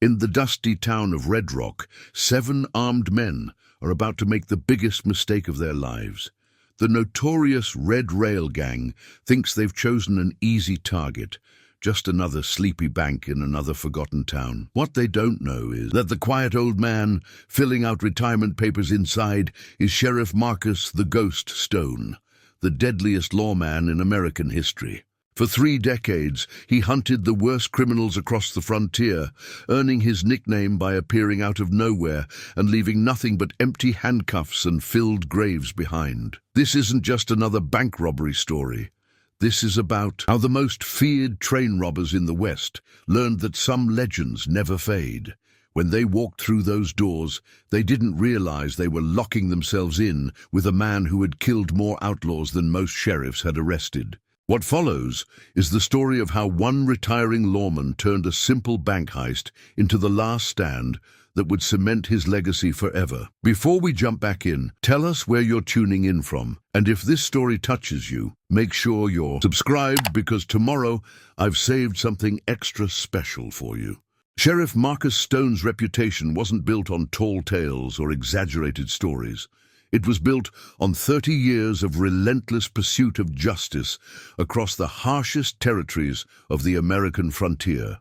In the dusty town of Red Rock, 7 armed men are about to make the biggest mistake of their lives. The notorious Red Rail Gang thinks they've chosen an easy target, just another sleepy bank in another forgotten town. What they don't know is that the quiet old man filling out retirement papers inside is Sheriff Marcus the Ghost Stone, the deadliest lawman in American history. For 3 decades, he hunted the worst criminals across the frontier, earning his nickname by appearing out of nowhere and leaving nothing but empty handcuffs and filled graves behind. This isn't just another bank robbery story. This is about how the most feared train robbers in the West learned that some legends never fade. When they walked through those doors, they didn't realize they were locking themselves in with a man who had killed more outlaws than most sheriffs had arrested. What follows is the story of how one retiring lawman turned a simple bank heist into the last stand that would cement his legacy forever. Before we jump back in, tell us where you're tuning in from, and if this story touches you, make sure you're subscribed because tomorrow I've saved something extra special for you. Sheriff Marcus Stone's reputation wasn't built on tall tales or exaggerated stories. It was built on 30 years of relentless pursuit of justice across the harshest territories of the American frontier.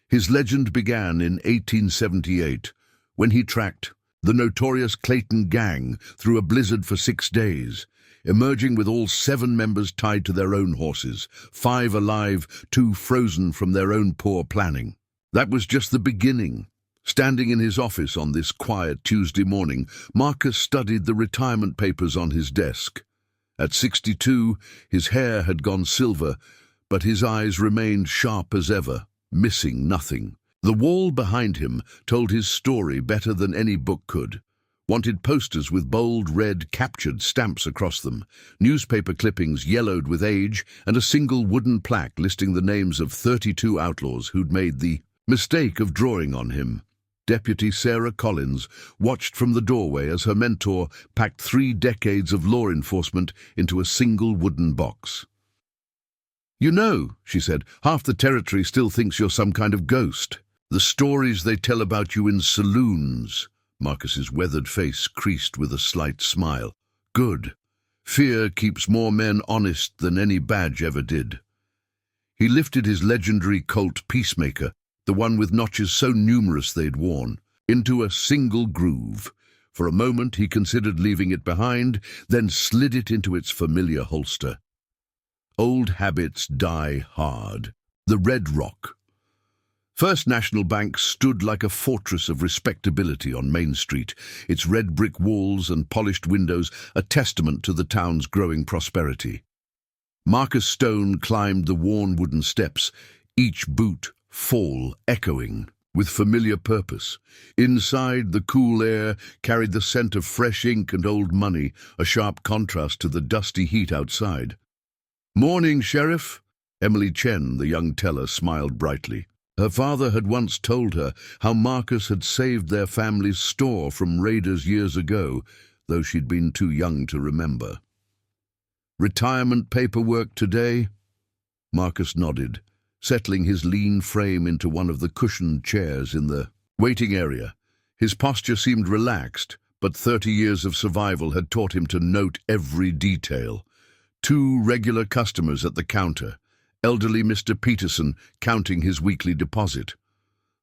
His legend began in 1878, when he tracked the notorious Clayton Gang through a blizzard for 6 days, emerging with all 7 members tied to their own horses, 5 alive, 2 frozen from their own poor planning. That was just the beginning. Standing in his office on this quiet Tuesday morning, Marcus studied the retirement papers on his desk. At 62, his hair had gone silver, but his eyes remained sharp as ever, missing nothing. The wall behind him told his story better than any book could. Wanted posters with bold red captured stamps across them, newspaper clippings yellowed with age, and a single wooden plaque listing the names of 32 outlaws who'd made the mistake of drawing on him. Deputy Sarah Collins watched from the doorway as her mentor packed 3 decades of law enforcement into a single wooden box. "You know," she said, "half the territory still thinks you're some kind of ghost. The stories they tell about you in saloons." Marcus's weathered face creased with a slight smile. "Good. Fear keeps more men honest than any badge ever did." He lifted his legendary Colt Peacemaker, the one with notches so numerous they'd worn, into a single groove. For a moment he considered leaving it behind, then slid it into its familiar holster. Old habits die hard. The Red Rock. First National Bank stood like a fortress of respectability on Main Street, its red brick walls and polished windows a testament to the town's growing prosperity. Marcus Stone climbed the worn wooden steps, each boot fall echoing with familiar purpose. Inside, the cool air carried the scent of fresh ink and old money, a sharp contrast to the dusty heat outside. "Morning, Sheriff." Emily Chen, the young teller, smiled brightly. Her father had once told her how Marcus had saved their family's store from raiders years ago, though she'd been too young to remember. "Retirement paperwork today?" Marcus nodded, settling his lean frame into one of the cushioned chairs in the waiting area. His posture seemed relaxed, but 30 years of survival had taught him to note every detail. 2 regular customers at the counter, elderly Mr. Peterson counting his weekly deposit.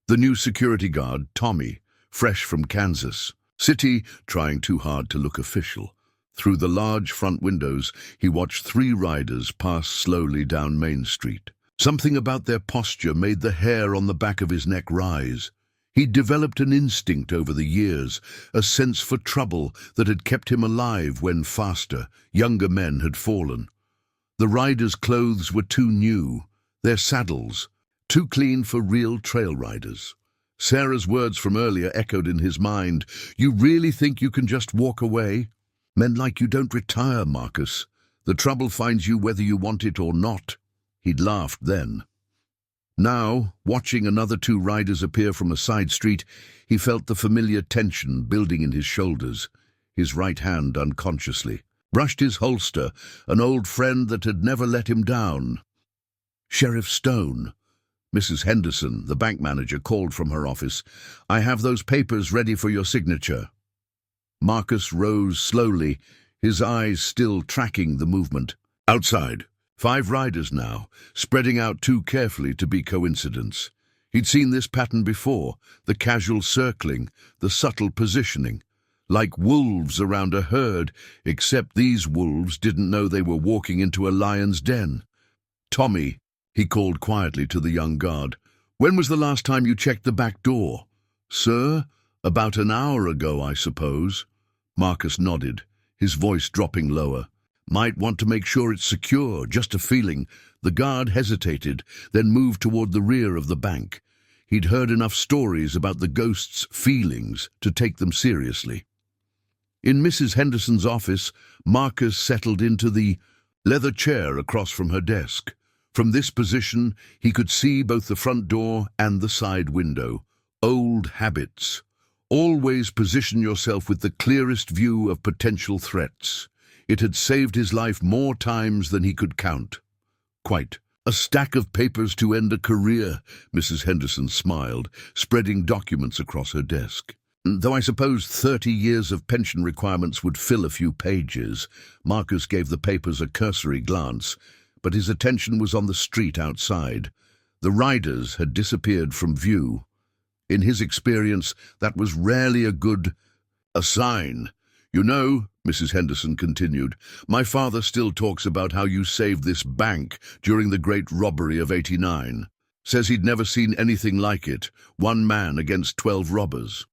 The new security guard, Tommy, fresh from Kansas City, trying too hard to look official. Through the large front windows, he watched 3 riders pass slowly down Main Street. Something about their posture made the hair on the back of his neck rise. He'd developed an instinct over the years, a sense for trouble that had kept him alive when faster, younger men had fallen. The riders' clothes were too new, their saddles too clean for real trail riders. Sarah's words from earlier echoed in his mind. "You really think you can just walk away? Men like you don't retire, Marcus. The trouble finds you whether you want it or not." He'd laughed then. Now, watching another 2 riders appear from a side street, he felt the familiar tension building in his shoulders. His right hand unconsciously brushed his holster, an old friend that had never let him down. Sheriff Stone, Mrs. Henderson, the bank manager, called from her office. "I have those papers ready for your signature." Marcus rose slowly, his eyes still tracking the movement. Outside, 5 riders now, spreading out too carefully to be coincidence. He'd seen this pattern before, the casual circling, the subtle positioning. Like wolves around a herd, except these wolves didn't know they were walking into a lion's den. "Tommy," he called quietly to the young guard, "when was the last time you checked the back door?" "Sir, about an hour ago, I suppose." Marcus nodded, his voice dropping lower. "Might want to make sure it's secure, just a feeling." The guard hesitated, then moved toward the rear of the bank. He'd heard enough stories about the ghost's feelings to take them seriously. In Mrs. Henderson's office, Marcus settled into the leather chair across from her desk. From this position, he could see both the front door and the side window. Old habits. Always position yourself with the clearest view of potential threats. It had saved his life more times than he could count. "Quite a stack of papers to end a career," Mrs. Henderson smiled, spreading documents across her desk. "Though I suppose 30 years of pension requirements would fill a few pages." Marcus gave the papers a cursory glance, but his attention was on the street outside. The riders had disappeared from view. In his experience, that was rarely a sign. "You know," Mrs. Henderson continued, "my father still talks about how you saved this bank during the great robbery of '89. Says he'd never seen anything like it, 1 man against 12 robbers.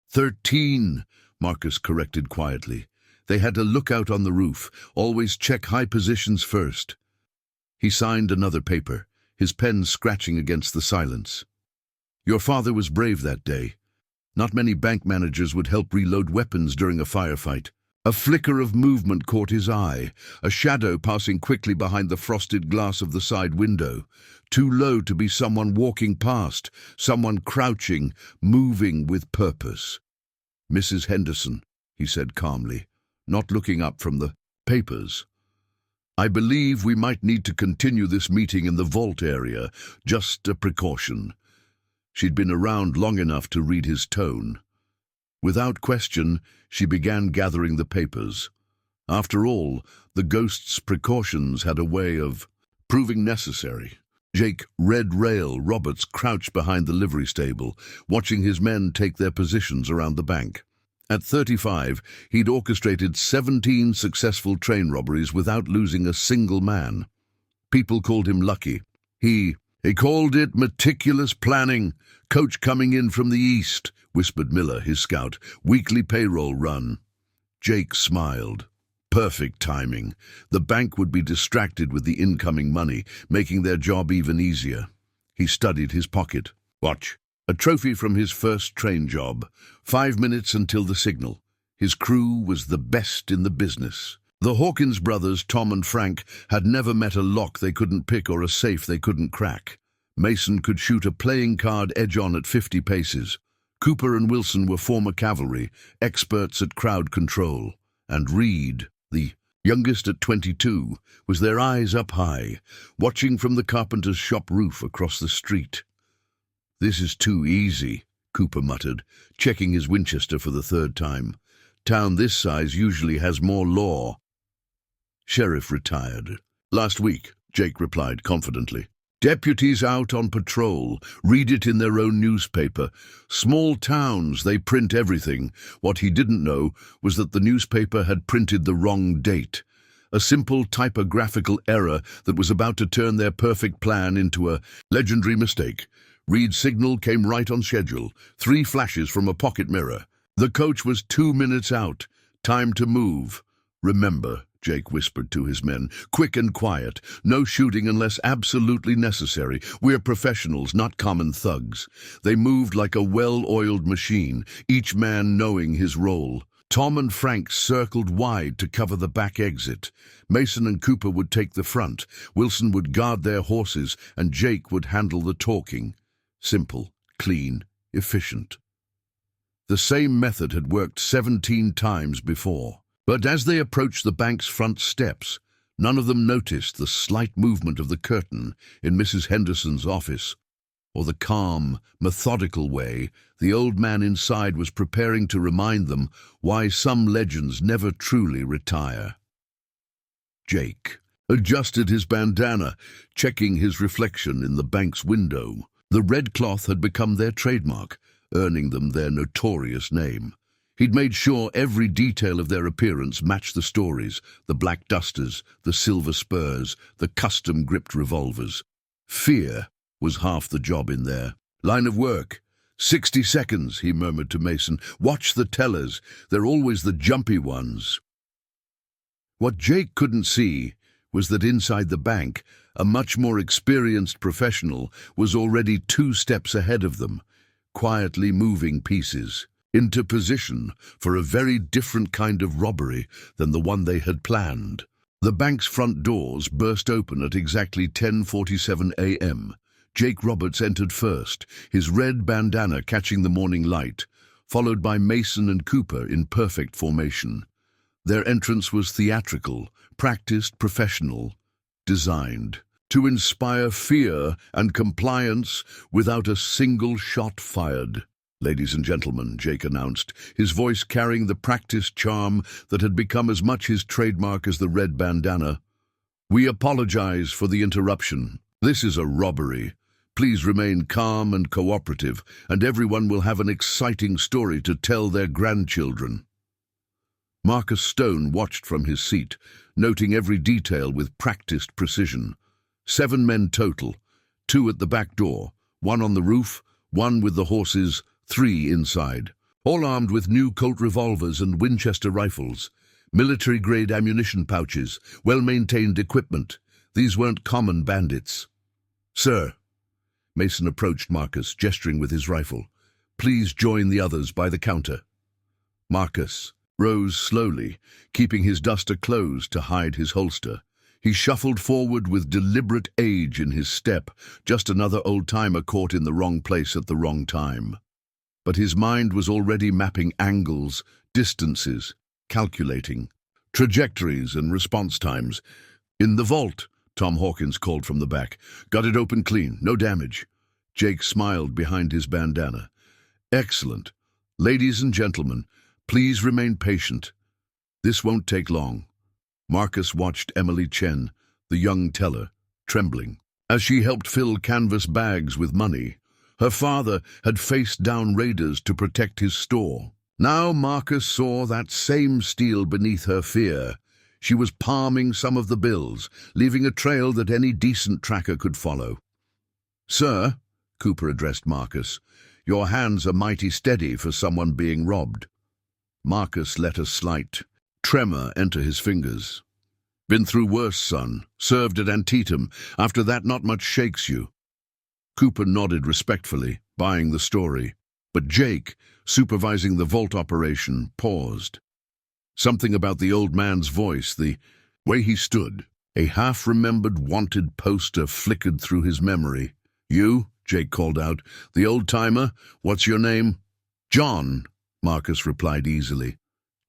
13, Marcus corrected quietly. "They had a lookout on the roof, always check high positions first." He signed another paper, his pen scratching against the silence. "Your father was brave that day. Not many bank managers would help reload weapons during a firefight." A flicker of movement caught his eye, a shadow passing quickly behind the frosted glass of the side window. Too low to be someone walking past, someone crouching, moving with purpose. "Mrs. Henderson," he said calmly, not looking up from the papers. "I believe we might need to continue this meeting in the vault area, just a precaution." She'd been around long enough to read his tone. Without question, she began gathering the papers. After all, the ghost's precautions had a way of proving necessary. Jake Red Rail Roberts crouched behind the livery stable, watching his men take their positions around the bank. At 35, he'd orchestrated 17 successful train robberies without losing a single man. People called him lucky. He called it meticulous planning. "Coach coming in from the east," whispered Miller, his scout. "Weekly payroll run." Jake smiled. Perfect timing. The bank would be distracted with the incoming money, making their job even easier. He studied his pocket. Watch. A trophy from his first train job. 5 minutes until the signal. His crew was the best in the business. The Hawkins brothers, Tom and Frank, had never met a lock they couldn't pick or a safe they couldn't crack. Mason could shoot a playing card edge-on at 50 paces. Cooper and Wilson were former cavalry, experts at crowd control. And Reed, the youngest at 22, was their eyes up high, watching from the carpenter's shop roof across the street. "This is too easy," Cooper muttered, checking his Winchester for the 3rd time. "Town this size usually has more law." Sheriff retired. "Last week," Jake replied confidently. "Deputies out on patrol. Read it in their own newspaper. Small towns, they print everything." What he didn't know was that the newspaper had printed the wrong date. A simple typographical error that was about to turn their perfect plan into a legendary mistake. Reed's signal came right on schedule. 3 flashes from a pocket mirror. The coach was 2 minutes out. Time to move. "Remember," Jake whispered to his men, "quick and quiet. No shooting unless absolutely necessary. We're professionals, not common thugs." They moved like a well-oiled machine, each man knowing his role. Tom and Frank circled wide to cover the back exit. Mason and Cooper would take the front. Wilson would guard their horses, and Jake would handle the talking. Simple, clean, efficient. The same method had worked 17 times before. But as they approached the bank's front steps, none of them noticed the slight movement of the curtain in Mrs. Henderson's office. or the calm, methodical way, the old man inside was preparing to remind them why some legends never truly retire. Jake adjusted his bandana, checking his reflection in the bank's window. The red cloth had become their trademark, earning them their notorious name. He'd made sure every detail of their appearance matched the stories: the black dusters, the silver spurs, the custom-gripped revolvers. Fear was half the job in there. "Line of work. 60 seconds, he murmured to Mason. "Watch the tellers. They're always the jumpy ones." What Jake couldn't see was that inside the bank, a much more experienced professional was already 2 steps ahead of them, quietly moving pieces into position for a very different kind of robbery than the one they had planned. The bank's front doors burst open at exactly 10:47 a.m. Jake Roberts entered first, his red bandana catching the morning light, followed by Mason and Cooper in perfect formation. Their entrance was theatrical, practiced, professional, designed to inspire fear and compliance without a single shot fired. "Ladies and gentlemen," Jake announced, his voice carrying the practiced charm that had become as much his trademark as the red bandana, "we apologize for the interruption. This is a robbery. Please remain calm and cooperative, and everyone will have an exciting story to tell their grandchildren." Marcus Stone watched from his seat, noting every detail with practiced precision. 7 men total, 2 at the back door, 1 on the roof, 1 with the horses, 3 inside, all armed with new Colt revolvers and Winchester rifles, military-grade ammunition pouches, well-maintained equipment. These weren't common bandits. "Sir," Mason approached Marcus, gesturing with his rifle, "please join the others by the counter." Marcus rose slowly, keeping his duster closed to hide his holster. He shuffled forward with deliberate age in his step, just another old-timer caught in the wrong place at the wrong time. But his mind was already mapping angles, distances, calculating trajectories and response times. "In the vault," Tom Hawkins called from the back. "Got it open clean, no damage." Jake smiled behind his bandana. "Excellent. Ladies and gentlemen, please remain patient. This won't take long." Marcus watched Emily Chen, the young teller, trembling, as she helped fill canvas bags with money. Her father had faced down raiders to protect his store. Now Marcus saw that same steel beneath her fear. She was palming some of the bills, leaving a trail that any decent tracker could follow. "Sir," Cooper addressed Marcus, "your hands are mighty steady for someone being robbed." Marcus let a slight tremor enter his fingers. "Been through worse, son. Served at Antietam. After that, not much shakes you." Cooper nodded respectfully, buying the story. But Jake, supervising the vault operation, paused. Something about the old man's voice, the way he stood. A half-remembered wanted poster flickered through his memory. "You?" Jake called out. "The old-timer? What's your name?" "John," Marcus replied easily.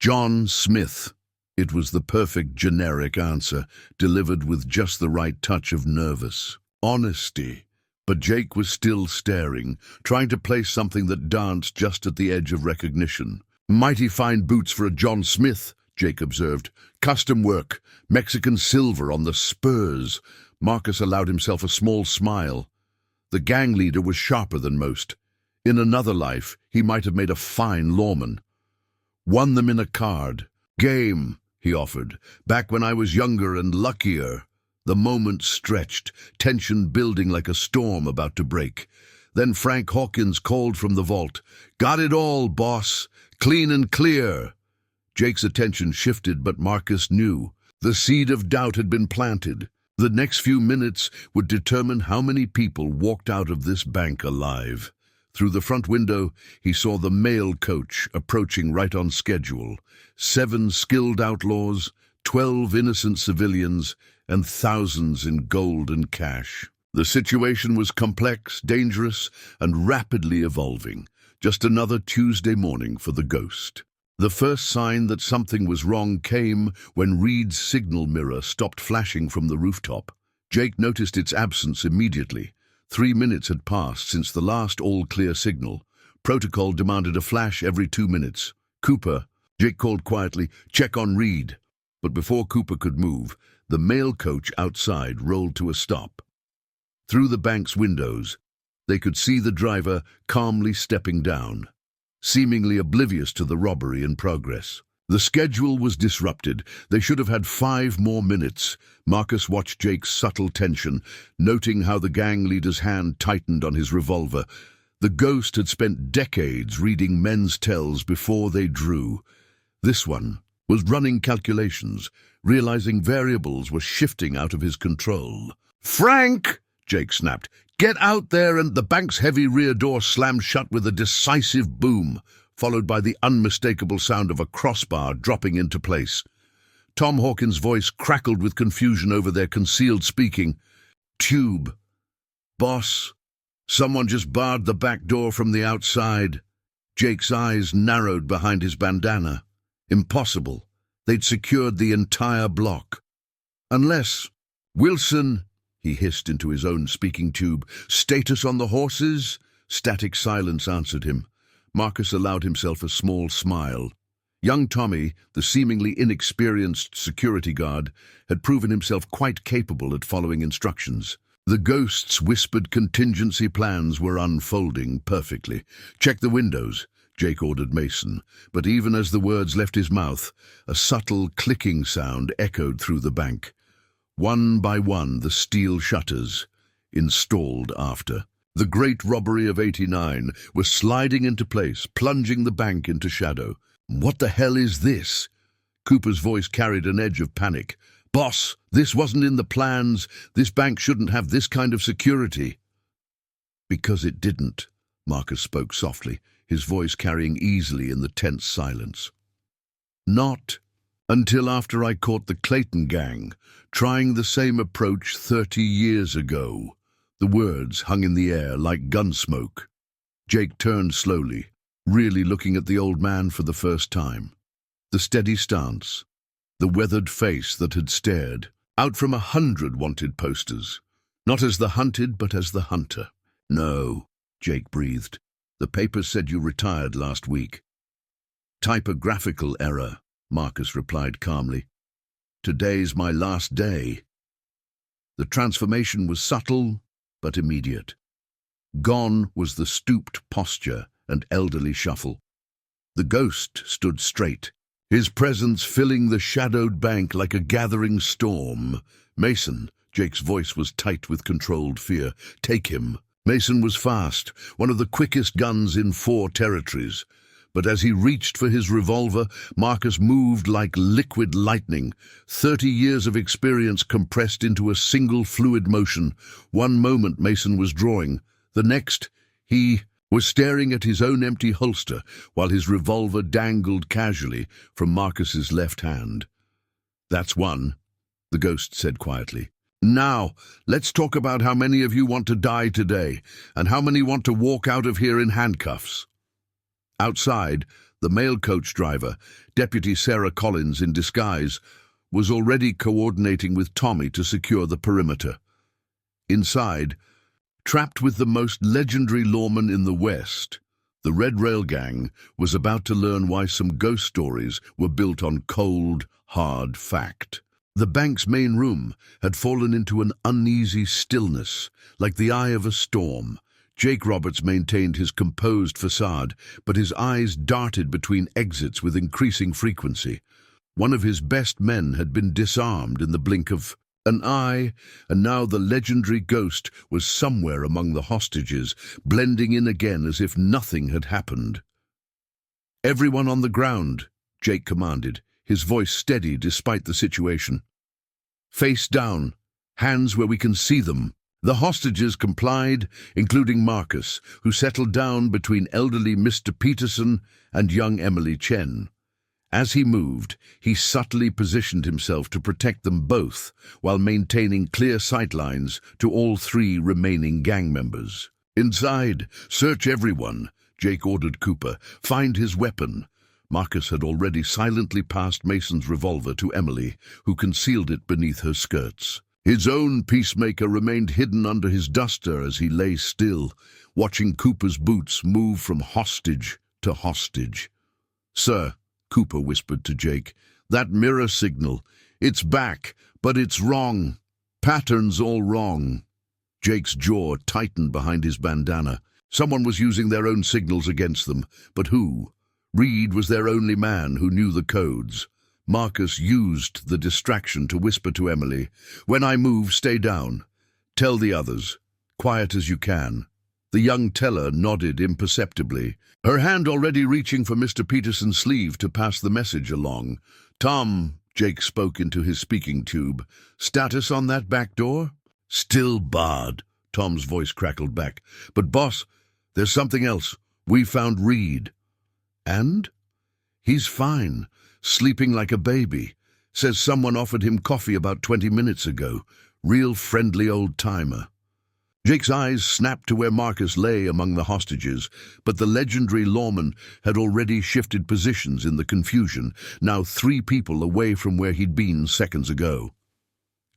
"John Smith." It was the perfect generic answer, delivered with just the right touch of nervous honesty. But Jake was still staring, trying to place something that danced just at the edge of recognition. "Mighty fine boots for a John Smith," Jake observed. "Custom work, Mexican silver on the spurs." Marcus allowed himself a small smile. The gang leader was sharper than most. In another life, he might have made a fine lawman. "Won them in a card. Game," he offered. "Back when I was younger and luckier." The moment stretched, tension building like a storm about to break. Then Frank Hawkins called from the vault. "Got it all, boss. Clean and clear." Jake's attention shifted, but Marcus knew. The seed of doubt had been planted. The next few minutes would determine how many people walked out of this bank alive. Through the front window, he saw the mail coach approaching right on schedule. 7 skilled outlaws, 12 innocent civilians, and thousands in gold and cash. The situation was complex, dangerous, and rapidly evolving. Just another Tuesday morning for the Ghost. The first sign that something was wrong came when Reed's signal mirror stopped flashing from the rooftop. Jake noticed its absence immediately. 3 minutes had passed since the last all-clear signal. Protocol demanded a flash every 2 minutes. "Cooper," Jake called quietly, "check on Reed." But before Cooper could move, the mail coach outside rolled to a stop. Through the bank's windows, they could see the driver calmly stepping down, seemingly oblivious to the robbery in progress. The schedule was disrupted. They should have had 5 more minutes. Marcus watched Jake's subtle tension, noting how the gang leader's hand tightened on his revolver. The ghost had spent decades reading men's tells before they drew. This one was running calculations, realizing variables were shifting out of his control. "Frank!" Jake snapped. "Get out there!" And the bank's heavy rear door slammed shut with a decisive boom, followed by the unmistakable sound of a crossbar dropping into place. Tom Hawkins' voice crackled with confusion over their concealed speaking. "Tube. Boss, someone just barred the back door from the outside." Jake's eyes narrowed behind his bandana. Impossible. They'd secured the entire block. "Unless... Wilson," he hissed into his own speaking tube. "Status on the horses?" Static silence answered him. Marcus allowed himself a small smile. Young Tommy, the seemingly inexperienced security guard, had proven himself quite capable at following instructions. The ghost's whispered contingency plans were unfolding perfectly. "Check the windows," Jake ordered Mason, but even as the words left his mouth, a subtle clicking sound echoed through the bank. One by one, the steel shutters installed after. The great robbery of '89 was sliding into place, plunging the bank into shadow. "What the hell is this?" Cooper's voice carried an edge of panic. "Boss, this wasn't in the plans. This bank shouldn't have this kind of security." "Because it didn't," Marcus spoke softly, his voice carrying easily in the tense silence. "Not until after I caught the Clayton gang, trying the same approach 30 years ago." The words hung in the air like gun smoke. Jake turned slowly, really looking at the old man for the first time. The steady stance, the weathered face that had stared out from 100 wanted posters, not as the hunted but as the hunter. "No," Jake breathed. "The papers said you retired last week." "Typographical error," Marcus replied calmly. "Today's my last day." The transformation was subtle but immediate. Gone was the stooped posture and elderly shuffle. The ghost stood straight, his presence filling the shadowed bank like a gathering storm. "Mason," Jake's voice was tight with controlled fear. "Take him." Mason was fast, one of the quickest guns in 4 territories. But as he reached for his revolver, Marcus moved like liquid lightning. 30 years of experience compressed into a single fluid motion. One moment Mason was drawing. The next, he was staring at his own empty holster while his revolver dangled casually from Marcus's left hand. "That's one," the ghost said quietly. "Now, let's talk about how many of you want to die today, and how many want to walk out of here in handcuffs." Outside, the mail coach driver, Deputy Sarah Collins in disguise, was already coordinating with Tommy to secure the perimeter. Inside, trapped with the most legendary lawman in the West, the Red Rail Gang was about to learn why some ghost stories were built on cold, hard fact. The bank's main room had fallen into an uneasy stillness, like the eye of a storm. Jake Roberts maintained his composed facade, but his eyes darted between exits with increasing frequency. One of his best men had been disarmed in the blink of an eye, and now the legendary ghost was somewhere among the hostages, blending in again as if nothing had happened. "Everyone on the ground," Jake commanded, his voice steady despite the situation. "Face down, hands where we can see them." The hostages complied, including Marcus, who settled down between elderly Mr. Peterson and young Emily Chen. As he moved, he subtly positioned himself to protect them both, while maintaining clear sightlines to all 3 remaining gang members. "Inside, search everyone," Jake ordered Cooper. "Find his weapon." Marcus had already silently passed Mason's revolver to Emily, who concealed it beneath her skirts. His own peacemaker remained hidden under his duster as he lay still, watching Cooper's boots move from hostage to hostage. "Sir," Cooper whispered to Jake, "that mirror signal, it's back, but it's wrong. Pattern's all wrong." Jake's jaw tightened behind his bandana. Someone was using their own signals against them, but who? Reed was their only man who knew the codes. Marcus used the distraction to whisper to Emily, "When I move, stay down. Tell the others. Quiet as you can." The young teller nodded imperceptibly, her hand already reaching for Mr. Peterson's sleeve to pass the message along. "Tom," Jake spoke into his speaking tube, "status on that back door?" "Still barred," Tom's voice crackled back. "But boss, there's something else. We found Reed." "And?" "He's fine, sleeping like a baby. Says someone offered him coffee about 20 minutes ago. Real friendly old-timer." Jake's eyes snapped to where Marcus lay among the hostages, but the legendary lawman had already shifted positions in the confusion, now 3 people away from where he'd been seconds ago.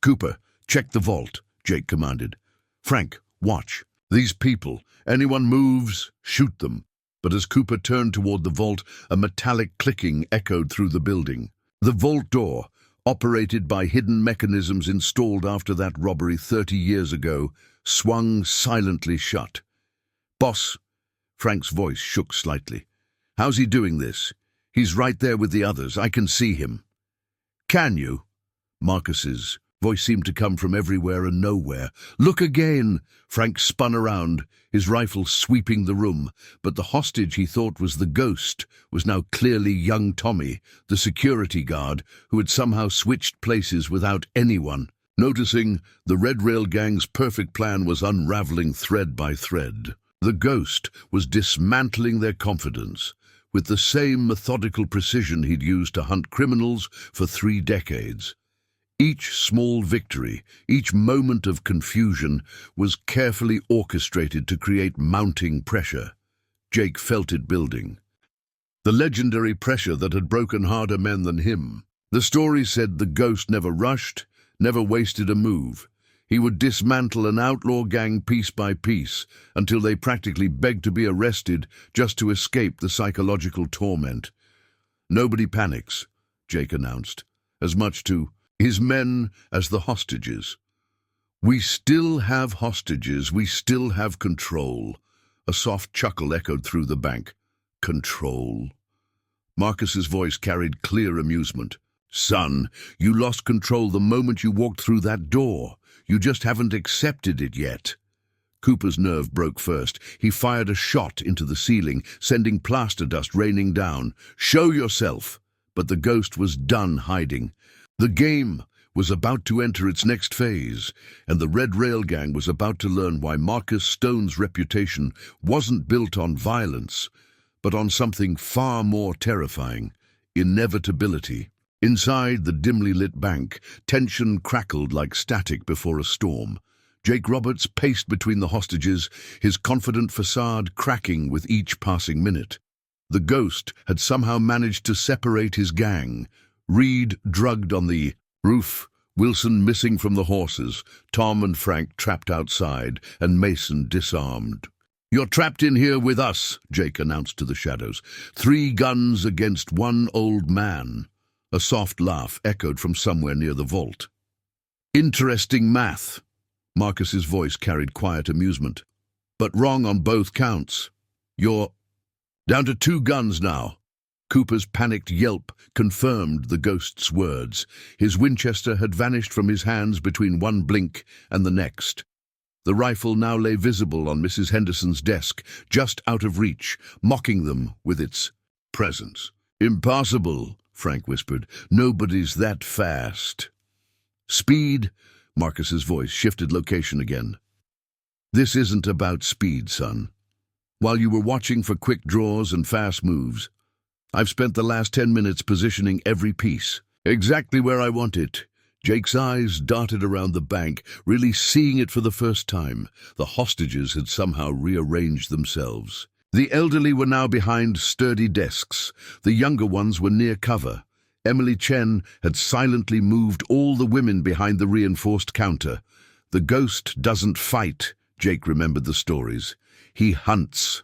"Cooper, check the vault," Jake commanded. "Frank, watch. These people, anyone moves, shoot them." But as Cooper turned toward the vault, a metallic clicking echoed through the building. The vault door, operated by hidden mechanisms installed after that robbery 30 years ago, swung silently shut. "Boss," Frank's voice shook slightly. "How's he doing this? He's right there with the others. I can see him." "Can you?" Marcus's voice seemed to come from everywhere and nowhere. "Look again!" Frank spun around, his rifle sweeping the room, but the hostage he thought was the ghost was now clearly young Tommy, the security guard, who had somehow switched places without anyone noticing. The Red Rail Gang's perfect plan was unraveling thread by thread. The ghost was dismantling their confidence with the same methodical precision he'd used to hunt criminals for 3 decades. Each small victory, each moment of confusion was carefully orchestrated to create mounting pressure. Jake felt it building. The legendary pressure that had broken harder men than him. The story said the ghost never rushed, never wasted a move. He would dismantle an outlaw gang piece by piece until they practically begged to be arrested just to escape the psychological torment. "Nobody panics," Jake announced, as much to his men as the hostages. "We still have hostages, we still have control." A soft chuckle echoed through the bank. "Control?" Marcus's voice carried clear amusement. "Son, you lost control the moment you walked through that door. You just haven't accepted it yet." Cooper's nerve broke first. He fired a shot into the ceiling, sending plaster dust raining down. "Show yourself!" But the ghost was done hiding. The game was about to enter its next phase, and the Red Rail Gang was about to learn why Marcus Stone's reputation wasn't built on violence, but on something far more terrifying: inevitability. Inside the dimly lit bank, tension crackled like static before a storm. Jake Roberts paced between the hostages, his confident facade cracking with each passing minute. The ghost had somehow managed to separate his gang. Reed drugged on the roof, Wilson missing from the horses, Tom and Frank trapped outside, and Mason disarmed. "You're trapped in here with us," Jake announced to the shadows. 3 guns against 1 old man." A soft laugh echoed from somewhere near the vault. "Interesting math." Marcus's voice carried quiet amusement. "But wrong on both counts. You're down to 2 guns now." Cooper's panicked yelp confirmed the ghost's words. His Winchester had vanished from his hands between one blink and the next. The rifle now lay visible on Mrs. Henderson's desk, just out of reach, mocking them with its presence. "Impossible," Frank whispered. "Nobody's that fast." "Speed?" Marcus's voice shifted location again. "This isn't about speed, son. While you were watching for quick draws and fast moves, I've spent the last 10 minutes positioning every piece, exactly where I want it." Jake's eyes darted around the bank, really seeing it for the first time. The hostages had somehow rearranged themselves. The elderly were now behind sturdy desks. The younger ones were near cover, Emily Chen had silently moved all the women behind the reinforced counter. The ghost doesn't fight, Jake remembered the stories. He hunts.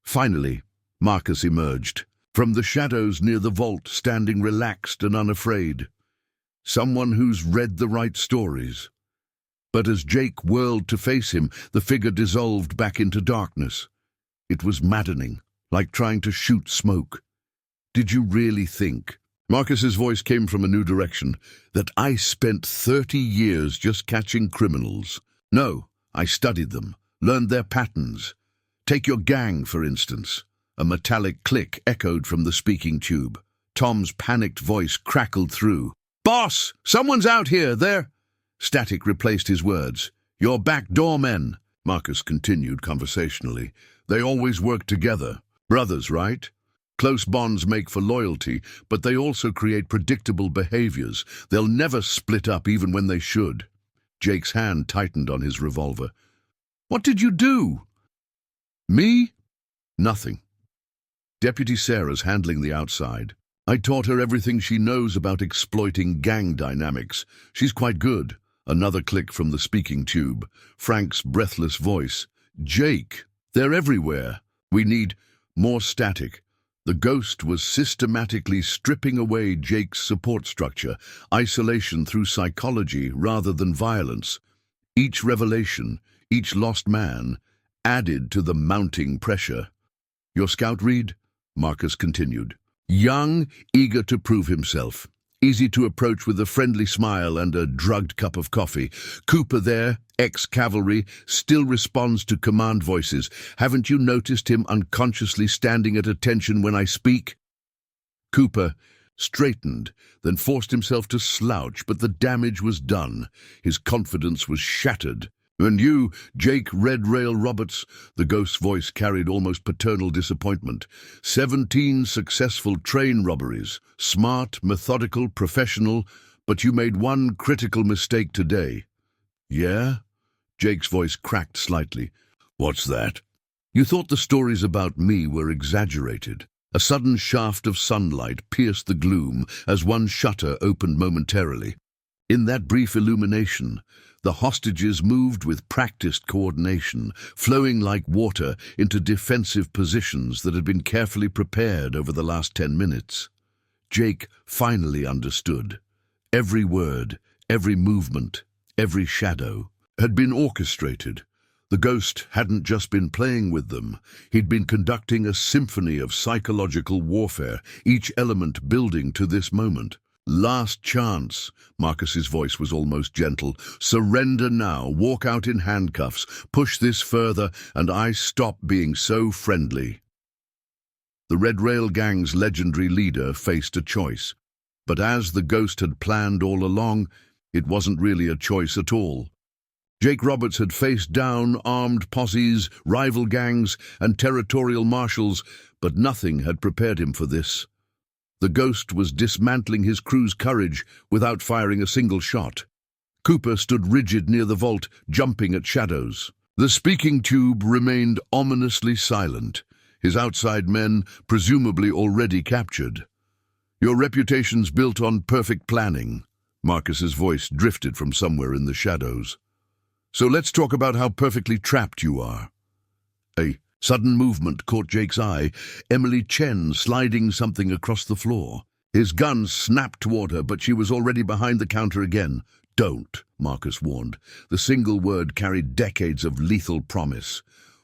Finally, Marcus emerged, from the shadows near the vault, standing relaxed and unafraid. Someone who's read the right stories. But as Jake whirled to face him, the figure dissolved back into darkness. It was maddening, like trying to shoot smoke. "Did you really think," Marcus's voice came from a new direction, "that I spent 30 years just catching criminals? No, I studied them, learned their patterns. Take your gang, for instance." A metallic click echoed from the speaking tube. Tom's panicked voice crackled through. "Boss, someone's out here, they're—" Static replaced his words. "Your backdoor men," Marcus continued conversationally. "They always work together. Brothers, right? Close bonds make for loyalty, but they also create predictable behaviors. They'll never split up even when they should." Jake's hand tightened on his revolver. "What did you do?" "Me? Nothing. Deputy Sarah's handling the outside. I taught her everything she knows about exploiting gang dynamics. She's quite good." Another click from the speaking tube. Frank's breathless voice. "Jake, they're everywhere. We need more static." The ghost was systematically stripping away Jake's support structure, isolation through psychology rather than violence. Each revelation, each lost man, added to the mounting pressure. "Your scout read?" Marcus continued. "Young, eager to prove himself. Easy to approach with a friendly smile and a drugged cup of coffee. Cooper there, ex-cavalry, still responds to command voices. Haven't you noticed him unconsciously standing at attention when I speak?" Cooper straightened, then forced himself to slouch, but the damage was done. His confidence was shattered. "And you, Jake Red Rail Roberts," the ghost's voice carried almost paternal disappointment. 17 successful train robberies. Smart, methodical, professional, but you made one critical mistake today. "Yeah?" Jake's voice cracked slightly. "What's that?" "You thought the stories about me were exaggerated." A sudden shaft of sunlight pierced the gloom as one shutter opened momentarily. In that brief illumination, the hostages moved with practiced coordination, flowing like water into defensive positions that had been carefully prepared over the last 10 minutes. Jake finally understood. Every word, every movement, every shadow had been orchestrated. The ghost hadn't just been playing with them. He'd been conducting a symphony of psychological warfare, each element building to this moment. "Last chance," Marcus's voice was almost gentle. "Surrender now, walk out in handcuffs, push this further, and I stop being so friendly." The Red Rail Gang's legendary leader faced a choice. But as the ghost had planned all along, it wasn't really a choice at all. Jake Roberts had faced down armed posses, rival gangs, and territorial marshals, but nothing had prepared him for this. The ghost was dismantling his crew's courage without firing a single shot. Cooper stood rigid near the vault, jumping at shadows. The speaking tube remained ominously silent, his outside men presumably already captured. "Your reputation's built on perfect planning." Marcus's voice drifted from somewhere in the shadows. "So let's talk about how perfectly trapped you are." A sudden movement caught Jake's eye, Emily Chen sliding something across the floor. His gun snapped toward her, but she was already behind the counter again. "Don't," Marcus warned. The single word carried decades of lethal promise.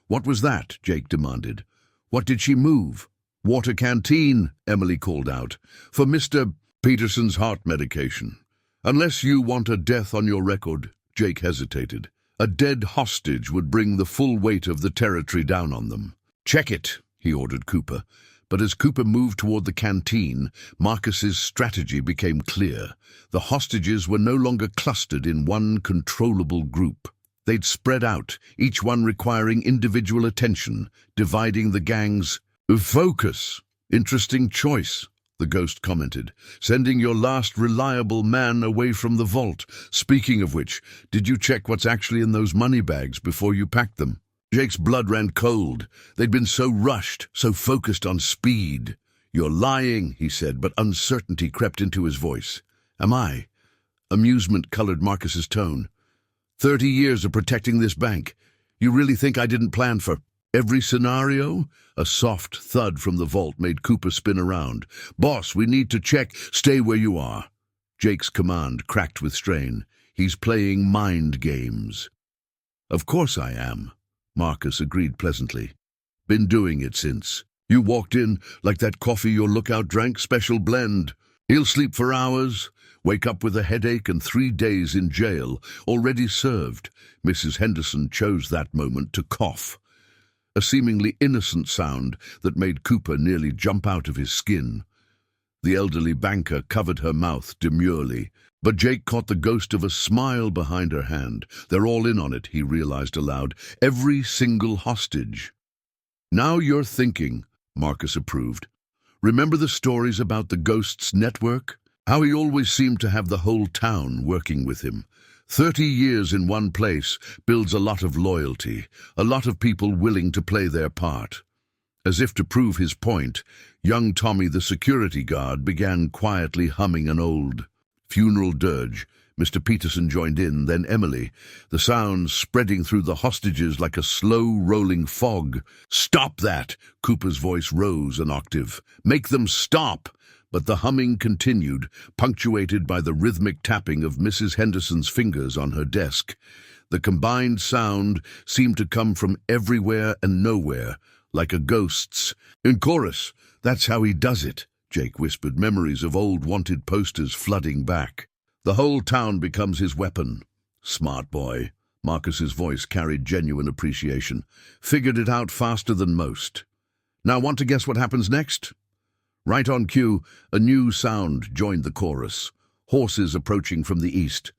"What was that?" Jake demanded. "What did she move?" "Water canteen," Emily called out. "For Mr. Peterson's heart medication." "Unless you want a death on your record," Jake hesitated. A dead hostage would bring the full weight of the territory down on them. "Check it," he ordered Cooper. But as Cooper moved toward the canteen, Marcus's strategy became clear. The hostages were no longer clustered in one controllable group. They'd spread out, each one requiring individual attention, dividing the gang's focus. "Interesting choice," the ghost commented, "sending your last reliable man away from the vault. Speaking of which, did you check what's actually in those money bags before you packed them?" Jake's blood ran cold. They'd been so rushed, so focused on speed. "You're lying," he said, but uncertainty crept into his voice. "Am I?" Amusement colored Marcus's tone. 30 years of protecting this bank. You really think I didn't plan for every scenario?" A soft thud from the vault made Cooper spin around. "Boss, we need to check. Stay where you are." Jake's command cracked with strain. "He's playing mind games." "Of course I am," Marcus agreed pleasantly. "Been doing it since. You walked in like that coffee your lookout drank, special blend. He'll sleep for hours, wake up with a headache and 3 days in jail, already served." Mrs. Henderson chose that moment to cough, a seemingly innocent sound that made Cooper nearly jump out of his skin. The elderly banker covered her mouth demurely, but Jake caught the ghost of a smile behind her hand. "They're all in on it," he realized aloud. "Every single hostage." "Now you're thinking," Marcus approved. "Remember the stories about the ghost's network? How he always seemed to have the whole town working with him. 30 years in one place builds a lot of loyalty, a lot of people willing to play their part." As if to prove his point, young Tommy the security guard began quietly humming an old funeral dirge. Mr. Peterson joined in, then Emily, the sounds spreading through the hostages like a slow-rolling fog. "Stop that!" Cooper's voice rose an octave. "Make them stop!" But the humming continued, punctuated by the rhythmic tapping of Mrs. Henderson's fingers on her desk. The combined sound seemed to come from everywhere and nowhere, like a ghost's. "In chorus, that's how he does it," Jake whispered, memories of old wanted posters flooding back. "The whole town becomes his weapon." "Smart boy." Marcus's voice carried genuine appreciation. "Figured it out faster than most. Now want to guess what happens next?" Right on cue, a new sound joined the chorus. Horses approaching from the east.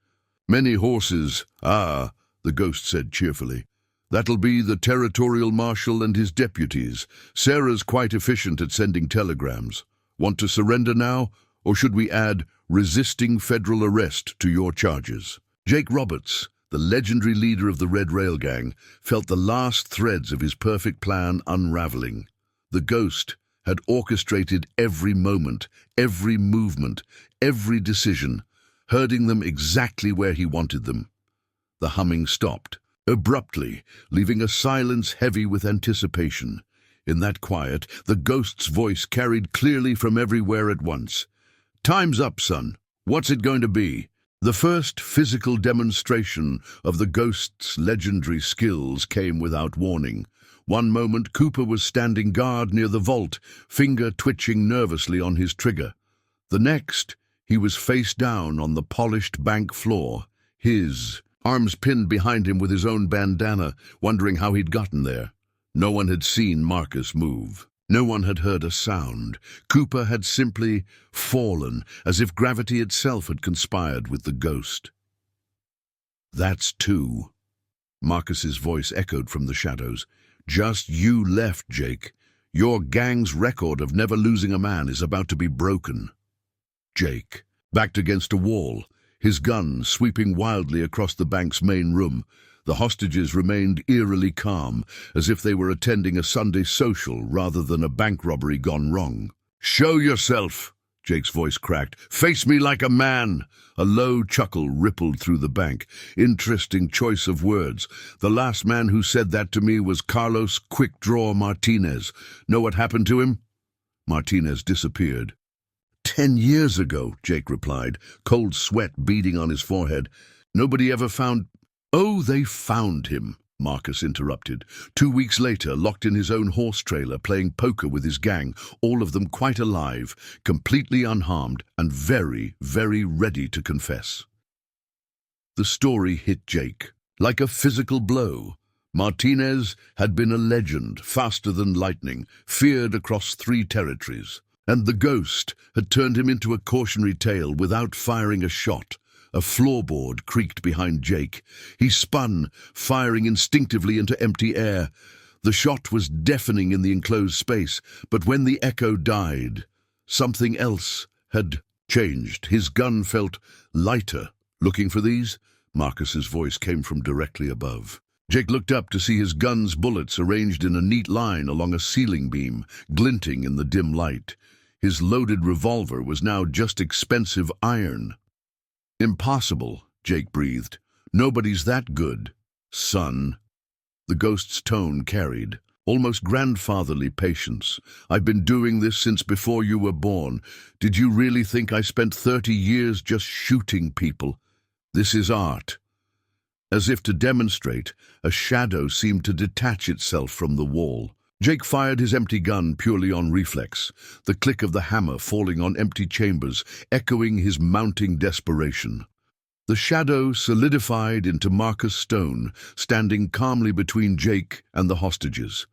"Many horses. Ah," the ghost said cheerfully. "That'll be the territorial marshal and his deputies. Sarah's quite efficient at sending telegrams. Want to surrender now, or should we add resisting federal arrest to your charges?" Jake Roberts, the legendary leader of the Red Rail Gang, felt the last threads of his perfect plan unraveling. The ghost had orchestrated every moment, every movement, every decision, herding them exactly where he wanted them. The humming stopped, abruptly, leaving a silence heavy with anticipation. In that quiet, the ghost's voice carried clearly from everywhere at once. "Time's up, son. What's it going to be?" The first physical demonstration of the ghost's legendary skills came without warning. One moment, Cooper was standing guard near the vault, finger twitching nervously on his trigger. The next, he was face down on the polished bank floor, his arms pinned behind him with his own bandana, wondering how he'd gotten there. No one had seen Marcus move. No one had heard a sound. Cooper had simply fallen, as if gravity itself had conspired with the ghost. "That's two." Marcus's voice echoed from the shadows. "Just you left, Jake. Your gang's record of never losing a man is about to be broken." Jake, backed against a wall, his gun sweeping wildly across the bank's main room. The hostages remained eerily calm, as if they were attending a Sunday social rather than a bank robbery gone wrong. "Show yourself!" Jake's voice cracked. "Face me like a man!" A low chuckle rippled through the bank. Interesting choice of words. The last man who said that to me was Carlos Quick Draw Martinez. Know what happened to him? Martinez disappeared. 10 years ago, Jake replied, cold sweat beading on his forehead. Nobody ever found... "Oh, they found him," Marcus interrupted. 2 weeks later, locked in his own horse trailer, playing poker with his gang, all of them quite alive, completely unharmed, and very, very ready to confess. The story hit Jake like a physical blow. Martinez had been a legend, faster than lightning, feared across 3 territories. And the ghost had turned him into a cautionary tale without firing a shot. A floorboard creaked behind Jake. He spun, firing instinctively into empty air. The shot was deafening in the enclosed space, but when the echo died, something else had changed. His gun felt lighter. "Looking for these?" Marcus's voice came from directly above. Jake looked up to see his gun's bullets arranged in a neat line along a ceiling beam, glinting in the dim light. His loaded revolver was now just expensive iron. "Impossible," Jake breathed. "Nobody's that good, son." The ghost's tone carried almost grandfatherly patience. "I've been doing this since before you were born. Did you really think I spent 30 years just shooting people? This is art." As if to demonstrate, a shadow seemed to detach itself from the wall. Jake fired his empty gun purely on reflex, the click of the hammer falling on empty chambers, echoing his mounting desperation. The shadow solidified into Marcus Stone, standing calmly between Jake and the hostages.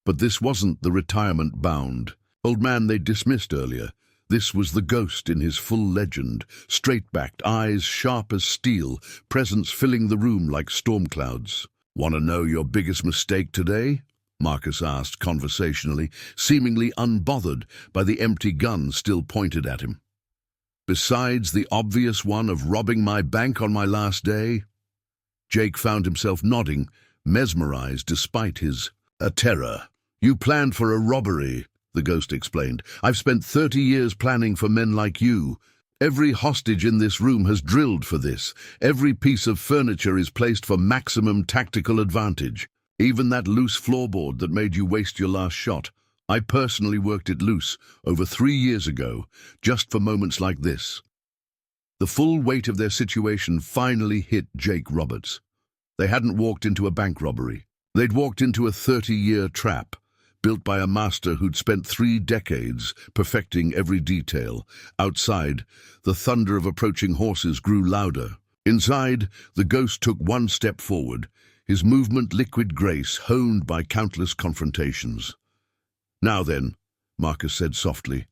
But this wasn't the retirement bound old man they'd dismissed earlier. This was the ghost in his full legend, straight-backed, eyes sharp as steel, presence filling the room like storm clouds. "Want to know your biggest mistake today?" Marcus asked conversationally, seemingly unbothered by the empty gun still pointed at him. "Besides the obvious one of robbing my bank on my last day?" Jake found himself nodding, mesmerized despite his terror. "You planned for a robbery," the ghost explained. "I've spent 30 years planning for men like you. Every hostage in this room has drilled for this. Every piece of furniture is placed for maximum tactical advantage. Even that loose floorboard that made you waste your last shot. I personally worked it loose over 3 years ago, just for moments like this." The full weight of their situation finally hit Jake Roberts. They hadn't walked into a bank robbery. They'd walked into a 30-year trap, built by a master who'd spent 3 decades perfecting every detail. Outside, the thunder of approaching horses grew louder. Inside, the ghost took one step forward, his movement liquid grace honed by countless confrontations. "Now then," Marcus said softly,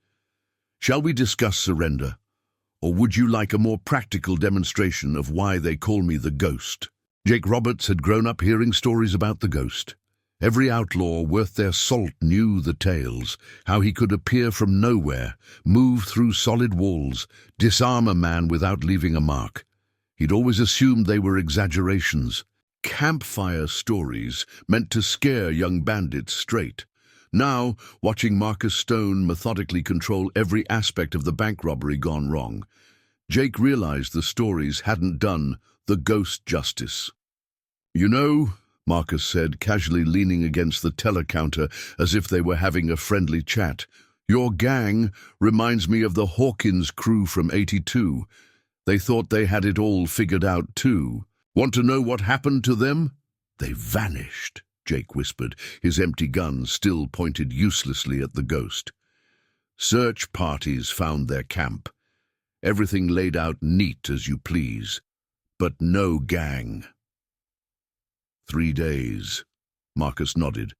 "shall we discuss surrender? Or would you like a more practical demonstration of why they call me the Ghost?" Jake Roberts had grown up hearing stories about the ghost. Every outlaw worth their salt knew the tales, how he could appear from nowhere, move through solid walls, disarm a man without leaving a mark. He'd always assumed they were exaggerations, campfire stories meant to scare young bandits straight. Now, watching Marcus Stone methodically control every aspect of the bank robbery gone wrong, Jake realized the stories hadn't done the ghost justice. "You know," Marcus said, casually leaning against the teller counter as if they were having a friendly chat, "your gang reminds me of the Hawkins crew from '82. They thought they had it all figured out too. Want to know what happened to them? They vanished," Jake whispered, his empty gun still pointed uselessly at the ghost. "Search parties found their camp. Everything laid out neat as you please. But no gang." 3 days, Marcus nodded.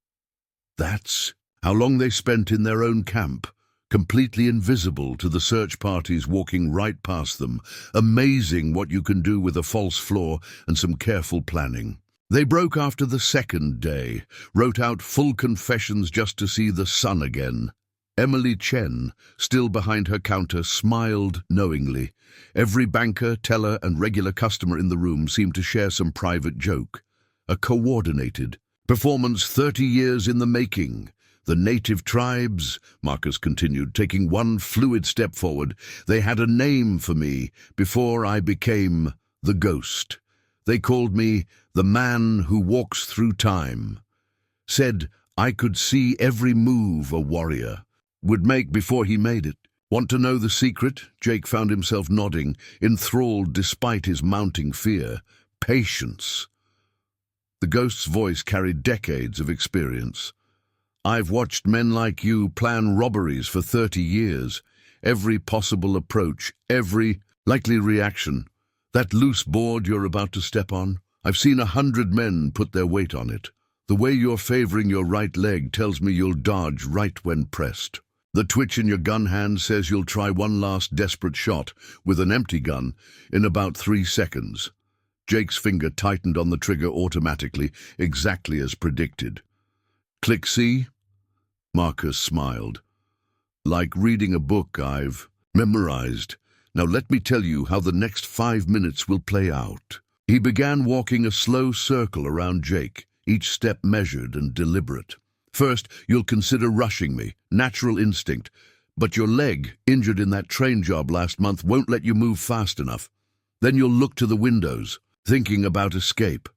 "That's how long they spent in their own camp, completely invisible to the search parties walking right past them. Amazing what you can do with a false floor and some careful planning. They broke after the 2nd day, wrote out full confessions just to see the sun again." Emily Chen, still behind her counter, smiled knowingly. Every banker, teller, and regular customer in the room seemed to share some private joke. A coordinated performance 30 years in the making. "The native tribes," Marcus continued, taking one fluid step forward, "they had a name for me before I became the Ghost. They called me the man who walks through time. Said I could see every move a warrior would make before he made it. Want to know the secret?" Jake found himself nodding, enthralled despite his mounting fear. "Patience." The ghost's voice carried decades of experience. "I've watched men like you plan robberies for 30 years. Every possible approach, every likely reaction. That loose board you're about to step on, I've seen 100 men put their weight on it. The way you're favoring your right leg tells me you'll dodge right when pressed. The twitch in your gun hand says you'll try one last desperate shot with an empty gun in about 3 seconds. Jake's finger tightened on the trigger automatically, exactly as predicted. "Click see?" Marcus smiled. "Like reading a book I've memorized. Now let me tell you how the next 5 minutes will play out." He began walking a slow circle around Jake, each step measured and deliberate. "First, you'll consider rushing me, natural instinct. But your leg, injured in that train job last month, won't let you move fast enough. Then you'll look to the windows, thinking about escape.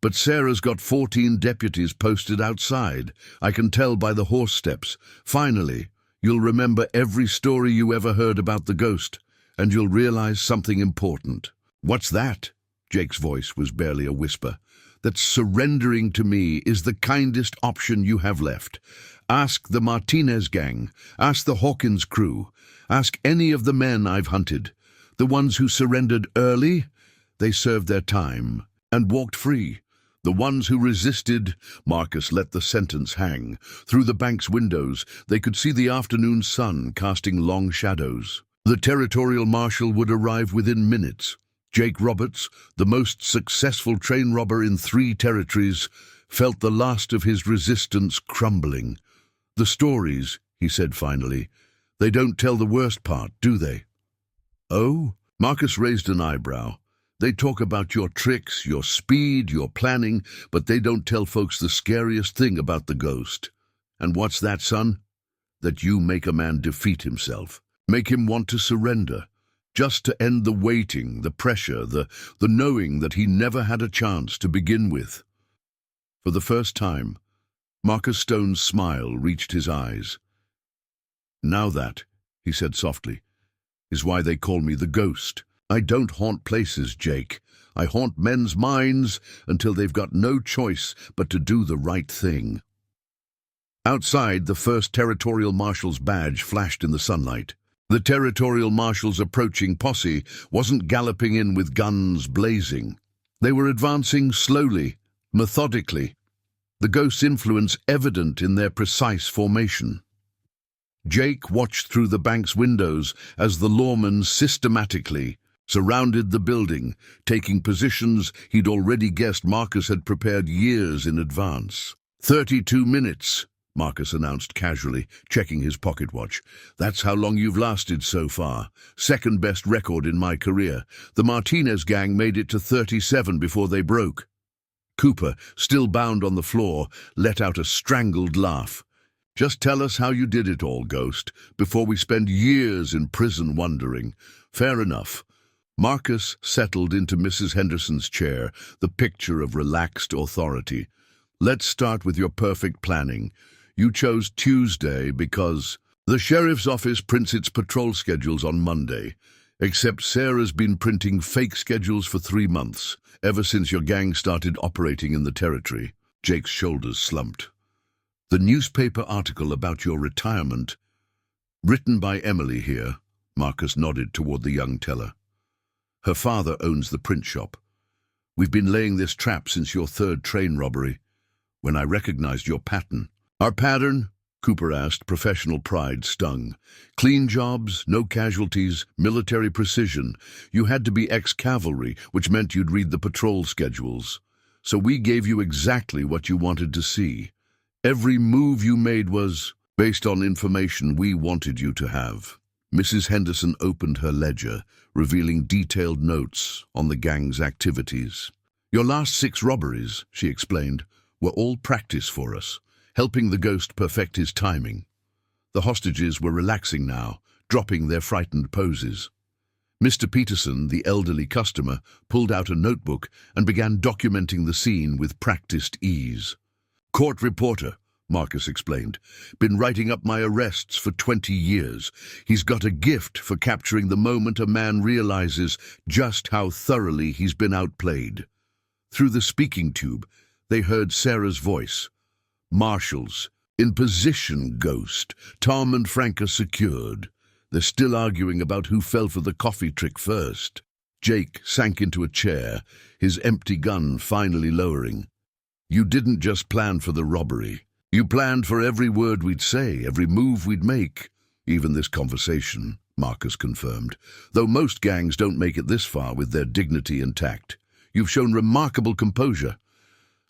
But Sarah's got 14 deputies posted outside. I can tell by the horse steps. Finally, you'll remember every story you ever heard about the ghost, and you'll realize something important. What's that? Jake's voice was barely a whisper. That surrendering to me is the kindest option you have left. Ask the Martinez gang. Ask the Hawkins crew. Ask any of the men I've hunted. The ones who surrendered early, they served their time and walked free. The ones who resisted, Marcus let the sentence hang. Through the bank's windows, they could see the afternoon sun casting long shadows. The territorial marshal would arrive within minutes. Jake Roberts, the most successful train robber in 3 territories, felt the last of his resistance crumbling. The stories, he said finally, they don't tell the worst part, do they? Oh? Marcus raised an eyebrow. They talk about your tricks, your speed, your planning, but they don't tell folks the scariest thing about the ghost. And what's that, son? That you make a man defeat himself. Make him want to surrender. Just to end the waiting, the pressure, the knowing that he never had a chance to begin with. For the first time, Marcus Stone's smile reached his eyes. Now that, he said softly, is why they call me the ghost. I don't haunt places, Jake. I haunt men's minds until they've got no choice but to do the right thing. Outside, the first territorial marshal's badge flashed in the sunlight. The territorial marshal's approaching posse wasn't galloping in with guns blazing. They were advancing slowly, methodically, the ghost's influence evident in their precise formation. Jake watched through the bank's windows as the lawman systematically surrounded the building, taking positions he'd already guessed Marcus had prepared years in advance. 32 minutes, Marcus announced casually, checking his pocket watch. That's how long you've lasted so far. Second best record in my career. The Martinez gang made it to 37 before they broke. Cooper, still bound on the floor, let out a strangled laugh. Just tell us how you did it all, Ghost, before we spend years in prison wondering. Fair enough. Marcus settled into Mrs. Henderson's chair, the picture of relaxed authority. Let's start with your perfect planning. You chose Tuesday because the sheriff's office prints its patrol schedules on Monday, except Sarah's been printing fake schedules for 3 months, ever since your gang started operating in the territory. Jake's shoulders slumped. The newspaper article about your retirement, written by Emily here, Marcus nodded toward the young teller. Her father owns the print shop. We've been laying this trap since your 3rd train robbery, when I recognized your pattern. Our pattern? Cooper asked, professional pride stung. Clean jobs, no casualties, military precision. You had to be ex-cavalry, which meant you'd read the patrol schedules. So we gave you exactly what you wanted to see. Every move you made was based on information we wanted you to have. Mrs. Henderson opened her ledger, revealing detailed notes on the gang's activities. Your last 6 robberies, she explained, were all practice for us, helping the ghost perfect his timing. The hostages were relaxing now, dropping their frightened poses. Mr. Peterson, the elderly customer, pulled out a notebook and began documenting the scene with practiced ease. Court reporter, Marcus explained. Been writing up my arrests for 20 years. He's got a gift for capturing the moment a man realizes just how thoroughly he's been outplayed. Through the speaking tube, they heard Sarah's voice. Marshals, in position, Ghost. Tom and Frank are secured. They're still arguing about who fell for the coffee trick first. Jake sank into a chair, his empty gun finally lowering. You didn't just plan for the robbery. You planned for every word we'd say, every move we'd make. Even this conversation, Marcus confirmed. Though most gangs don't make it this far with their dignity intact. You've shown remarkable composure.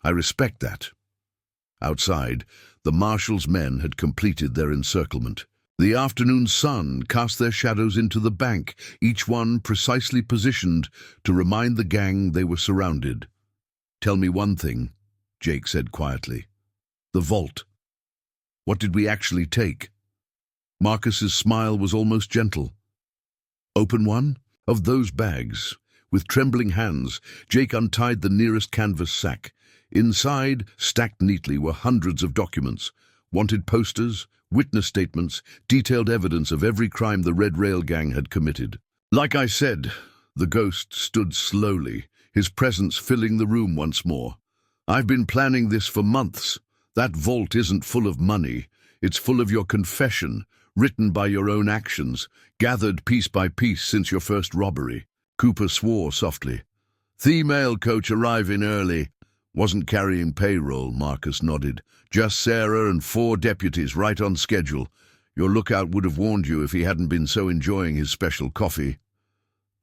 I respect that. Outside, the marshal's men had completed their encirclement. The afternoon sun cast their shadows into the bank, each one precisely positioned to remind the gang they were surrounded. Tell me one thing, Jake said quietly. The vault. What did we actually take? Marcus's smile was almost gentle. Open one of those bags. With trembling hands, Jake untied the nearest canvas sack. Inside, stacked neatly, were hundreds of documents. Wanted posters, witness statements, detailed evidence of every crime the Red Rail Gang had committed. Like I said, the ghost stood slowly, his presence filling the room once more. I've been planning this for months. That vault isn't full of money. It's full of your confession, written by your own actions, gathered piece by piece since your first robbery. Cooper swore softly. The mail coach arriving early. Wasn't carrying payroll, Marcus nodded. Just Sarah and 4 deputies right on schedule. Your lookout would have warned you if he hadn't been so enjoying his special coffee.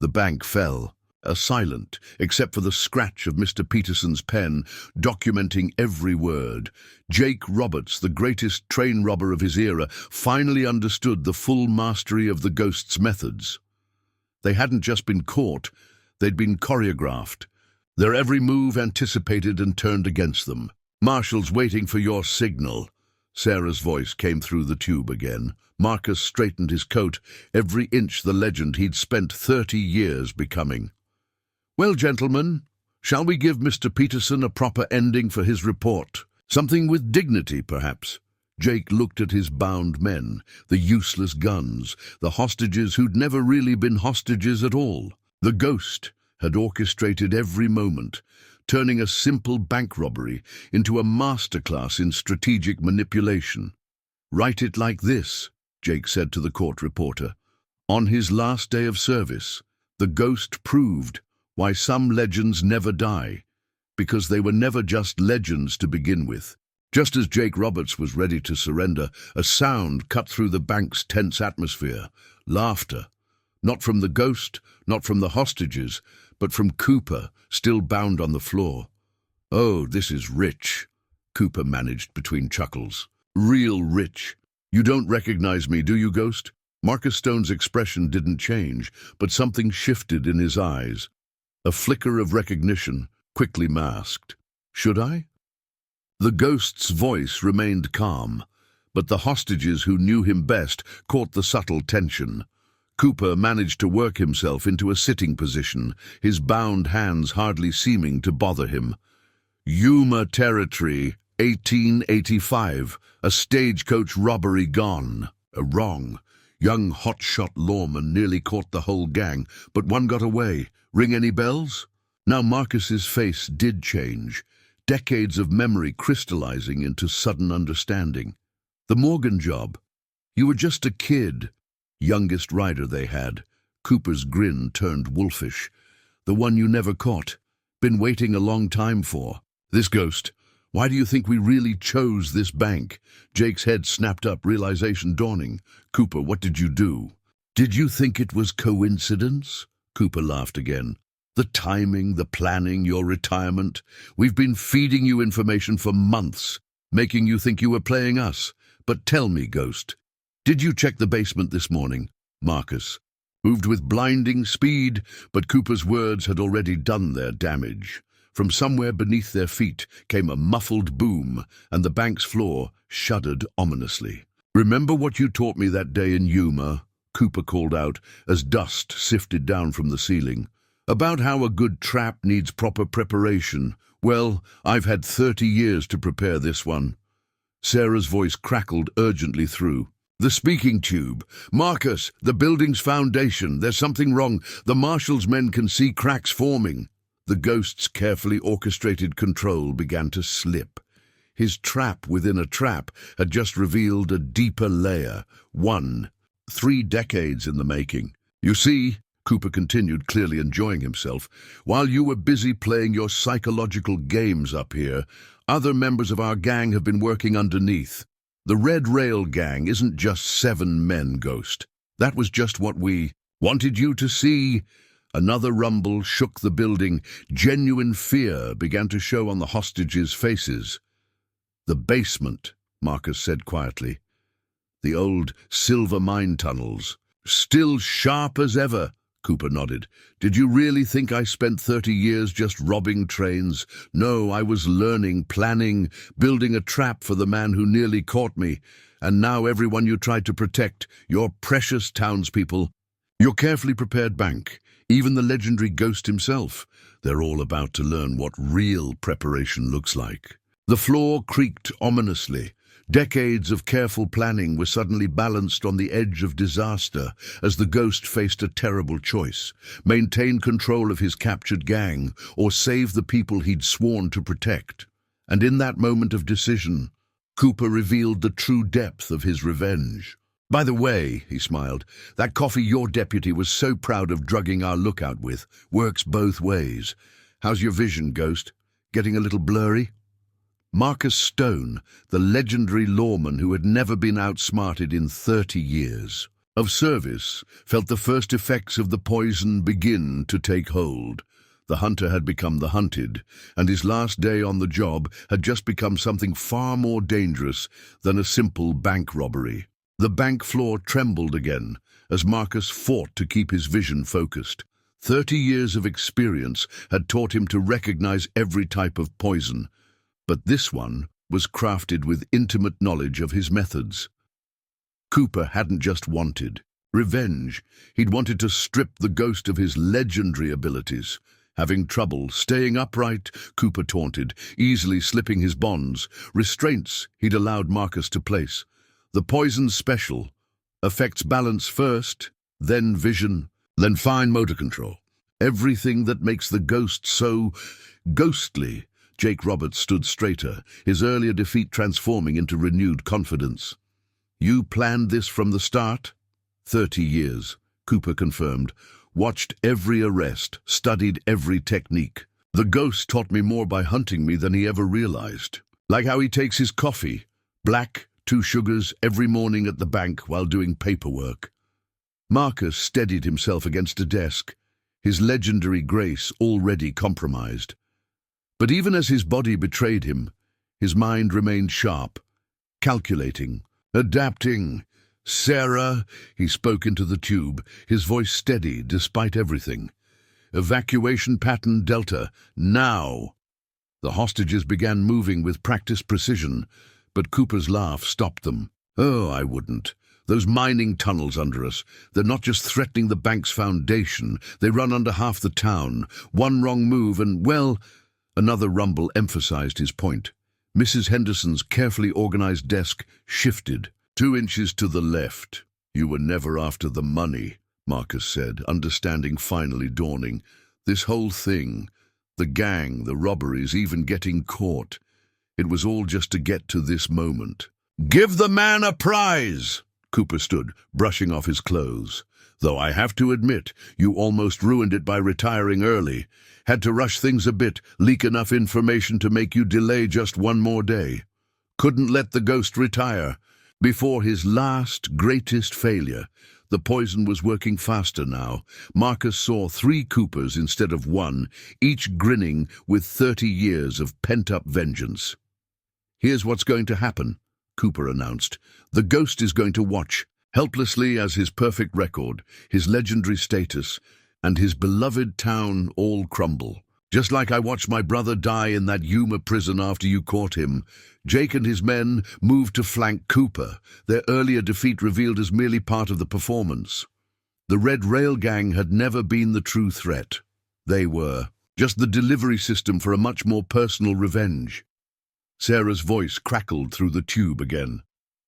The bank fell, silent, except for the scratch of Mr. Peterson's pen, documenting every word. Jake Roberts, the greatest train robber of his era, finally understood the full mastery of the ghost's methods. They hadn't just been caught, they'd been choreographed. Their every move anticipated and turned against them. Marshal's waiting for your signal. Sarah's voice came through the tube again. Marcus straightened his coat, every inch the legend he'd spent 30 years becoming. Well, gentlemen, shall we give Mr. Peterson a proper ending for his report? Something with dignity, perhaps? Jake looked at his bound men, the useless guns, the hostages who'd never really been hostages at all. The ghost had orchestrated every moment, turning a simple bank robbery into a masterclass in strategic manipulation. Write it like this, Jake said to the court reporter. On his last day of service, the ghost proved why some legends never die, because they were never just legends to begin with. Just as Jake Roberts was ready to surrender, a sound cut through the bank's tense atmosphere. Laughter. Not from the ghost, not from the hostages, but from Cooper, still bound on the floor. Oh, this is rich, Cooper managed between chuckles. Real rich. You don't recognize me, do you, Ghost? Marcus Stone's expression didn't change, but something shifted in his eyes. A flicker of recognition, quickly masked. Should I? The ghost's voice remained calm, but the hostages who knew him best caught the subtle tension. Cooper managed to work himself into a sitting position, his bound hands hardly seeming to bother him. Yuma Territory, 1885, a stagecoach robbery gone. Wrong. Young hotshot lawman nearly caught the whole gang, but one got away. Ring any bells? Now Marcus's face did change. Decades of memory crystallizing into sudden understanding. The Morgan job. You were just a kid. Youngest rider they had. Cooper's grin turned wolfish. The one you never caught. Been waiting a long time for. This ghost. Why do you think we really chose this bank? Jake's head snapped up, realization dawning. Cooper, what did you do? Did you think it was coincidence? Cooper laughed again. The timing, the planning, your retirement. We've been feeding you information for months, making you think you were playing us. But tell me, Ghost, did you check the basement this morning? Marcus moved with blinding speed, but Cooper's words had already done their damage. From somewhere beneath their feet came a muffled boom, and the bank's floor shuddered ominously. Remember what you taught me that day in Yuma? Cooper called out as dust sifted down from the ceiling. About how a good trap needs proper preparation. Well, I've had 30 years to prepare this one. Sarah's voice crackled urgently through. The speaking tube. Marcus, the building's foundation. There's something wrong. The marshal's men can see cracks forming. The ghost's carefully orchestrated control began to slip. His trap within a trap had just revealed a deeper layer. 3 decades in the making. You see, Cooper continued, clearly enjoying himself, while you were busy playing your psychological games up here, other members of our gang have been working underneath. The Red Rail Gang isn't just 7 men, Ghost. That was just what we wanted you to see. Another rumble shook the building. Genuine fear began to show on the hostages' faces. The basement, Marcus said quietly. The old silver mine tunnels. Still sharp as ever, Cooper nodded. Did you really think I spent 30 years just robbing trains? No, I was learning, planning, building a trap for the man who nearly caught me. And now everyone you tried to protect, your precious townspeople, your carefully prepared bank, even the legendary ghost himself, they're all about to learn what real preparation looks like. The floor creaked ominously. Decades of careful planning were suddenly balanced on the edge of disaster as the ghost faced a terrible choice: maintain control of his captured gang or save the people he'd sworn to protect. And in that moment of decision, Cooper revealed the true depth of his revenge. "By the way," he smiled, "that coffee your deputy was so proud of drugging our lookout with works both ways. How's your vision, Ghost? Getting a little blurry?" Marcus Stone, the legendary lawman who had never been outsmarted in 30 years of service, felt the first effects of the poison begin to take hold. The hunter had become the hunted, and his last day on the job had just become something far more dangerous than a simple bank robbery. The bank floor trembled again as Marcus fought to keep his vision focused. 30 years of experience had taught him to recognize every type of poison, but this one was crafted with intimate knowledge of his methods. Cooper hadn't just wanted revenge, he'd wanted to strip the ghost of his legendary abilities. Having trouble staying upright, Cooper taunted, easily slipping his bonds, restraints he'd allowed Marcus to place. The poison's special affects balance first, then vision, then fine motor control. Everything that makes the ghost so ghostly. Jake Roberts stood straighter, his earlier defeat transforming into renewed confidence. "You planned this from the start?" 30 years, Cooper confirmed. "Watched every arrest, studied every technique. The ghost taught me more by hunting me than he ever realized. Like how he takes his coffee, black, 2 sugars, every morning at the bank while doing paperwork." Marcus steadied himself against a desk, his legendary grace already compromised. But even as his body betrayed him, his mind remained sharp, calculating, adapting. "Sarah," he spoke into the tube, his voice steady despite everything. "Evacuation pattern Delta, now." The hostages began moving with practiced precision, but Cooper's laugh stopped them. "Oh, I wouldn't. Those mining tunnels under us, they're not just threatening the bank's foundation, they run under half the town. One wrong move and, well..." Another rumble emphasized his point. Mrs. Henderson's carefully organized desk shifted. 2 inches to the left. "You were never after the money," Marcus said, understanding finally dawning. "This whole thing, the gang, the robberies, even getting caught, it was all just to get to this moment." "Give the man a prize!" Cooper stood, brushing off his clothes. "Though I have to admit, you almost ruined it by retiring early. Had to rush things a bit, leak enough information to make you delay just one more day. Couldn't let the ghost retire. Before his last, greatest failure, the poison was working faster now. Marcus saw 3 Coopers instead of 1, each grinning with 30 years of pent-up vengeance. "Here's what's going to happen," Cooper announced. "The ghost is going to watch, helplessly as his perfect record, his legendary status, and his beloved town all crumble. Just like I watched my brother die in that Yuma prison after you caught him." Jake and his men moved to flank Cooper, their earlier defeat revealed as merely part of the performance. The Red Rail Gang had never been the true threat. They were just the delivery system for a much more personal revenge. Sarah's voice crackled through the tube again.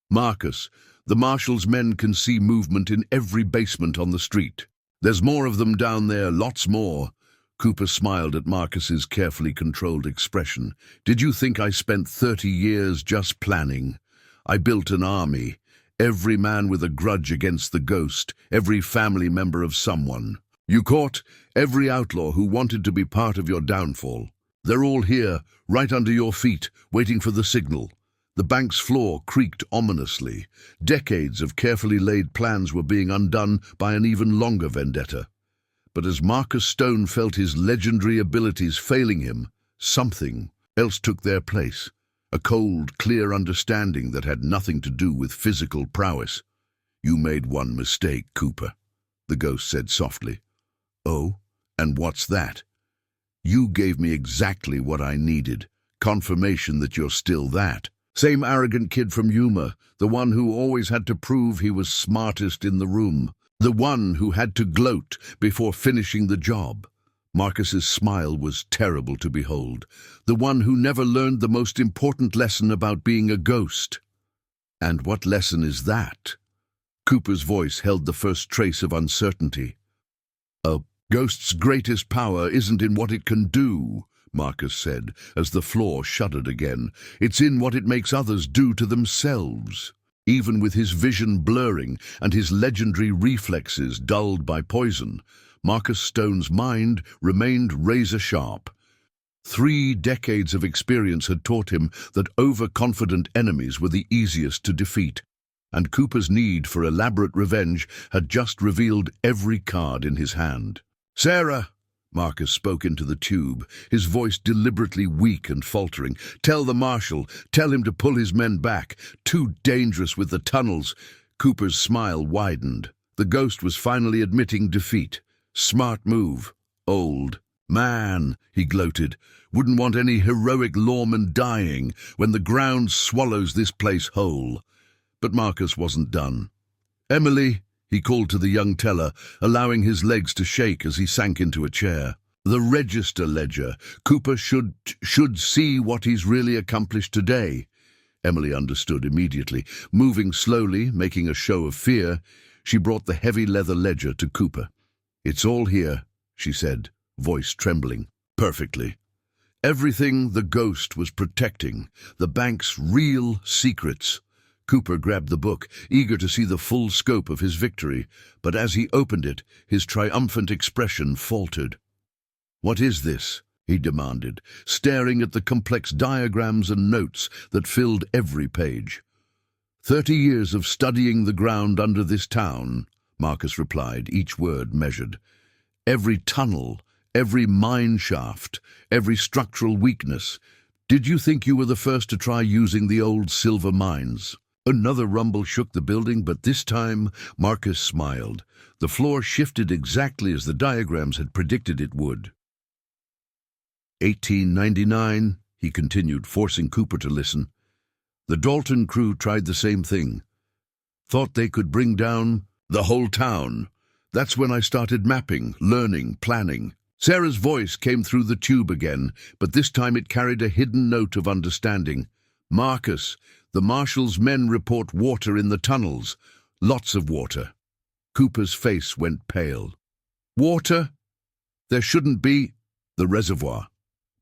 "Marcus, the marshal's men can see movement in every basement on the street. There's more of them down there, lots more." Cooper smiled at Marcus's carefully controlled expression. "Did you think I spent 30 years just planning? I built an army, every man with a grudge against the ghost, every family member of someone. You caught every outlaw who wanted to be part of your downfall. They're all here, right under your feet, waiting for the signal." The bank's floor creaked ominously. Decades of carefully laid plans were being undone by an even longer vendetta. But as Marcus Stone felt his legendary abilities failing him, something else took their place. A cold, clear understanding that had nothing to do with physical prowess. "You made one mistake, Cooper," the ghost said softly. "Oh, and what's that?" "You gave me exactly what I needed, confirmation that you're still that." Same arrogant kid from Yuma, the one who always had to prove he was smartest in the room, the one who had to gloat before finishing the job. Marcus's smile was terrible to behold, the one who never learned the most important lesson about being a ghost. And what lesson is that? Cooper's voice held the first trace of uncertainty. A ghost's greatest power isn't in what it can do, Marcus said, as the floor shuddered again. It's in what it makes others do to themselves. Even with his vision blurring and his legendary reflexes dulled by poison, Marcus Stone's mind remained razor-sharp. 3 decades of experience had taught him that overconfident enemies were the easiest to defeat, and Cooper's need for elaborate revenge had just revealed every card in his hand. "Sarah," Marcus spoke into the tube, his voice deliberately weak and faltering. "Tell the marshal, tell him to pull his men back. Too dangerous with the tunnels." Cooper's smile widened. The ghost was finally admitting defeat. Smart move. Old. "Man," he gloated, "wouldn't want any heroic lawman dying when the ground swallows this place whole." But Marcus wasn't done. "Emily," he called to the young teller, allowing his legs to shake as he sank into a chair. "The register ledger. Cooper should see what he's really accomplished today." Emily understood immediately. Moving slowly, making a show of fear, she brought the heavy leather ledger to Cooper. "It's all here," she said, voice trembling. "Perfectly. Everything the ghost was protecting, the bank's real secrets." Cooper grabbed the book, eager to see the full scope of his victory, but as he opened it, his triumphant expression faltered. "What is this?" he demanded, staring at the complex diagrams and notes that filled every page. 30 years of studying the ground under this town," Marcus replied, each word measured. "Every tunnel, every mine shaft, every structural weakness. Did you think you were the first to try using the old silver mines?" Another rumble shook the building, but this time Marcus smiled. The floor shifted exactly as the diagrams had predicted it would. 1899, he continued, forcing Cooper to listen. "The Dalton crew tried the same thing. Thought they could bring down the whole town. That's when I started mapping, learning, planning." Sarah's voice came through the tube again, but this time it carried a hidden note of understanding. "Marcus, the marshal's men report water in the tunnels. Lots of water." Cooper's face went pale. "Water? There shouldn't be." "The reservoir,"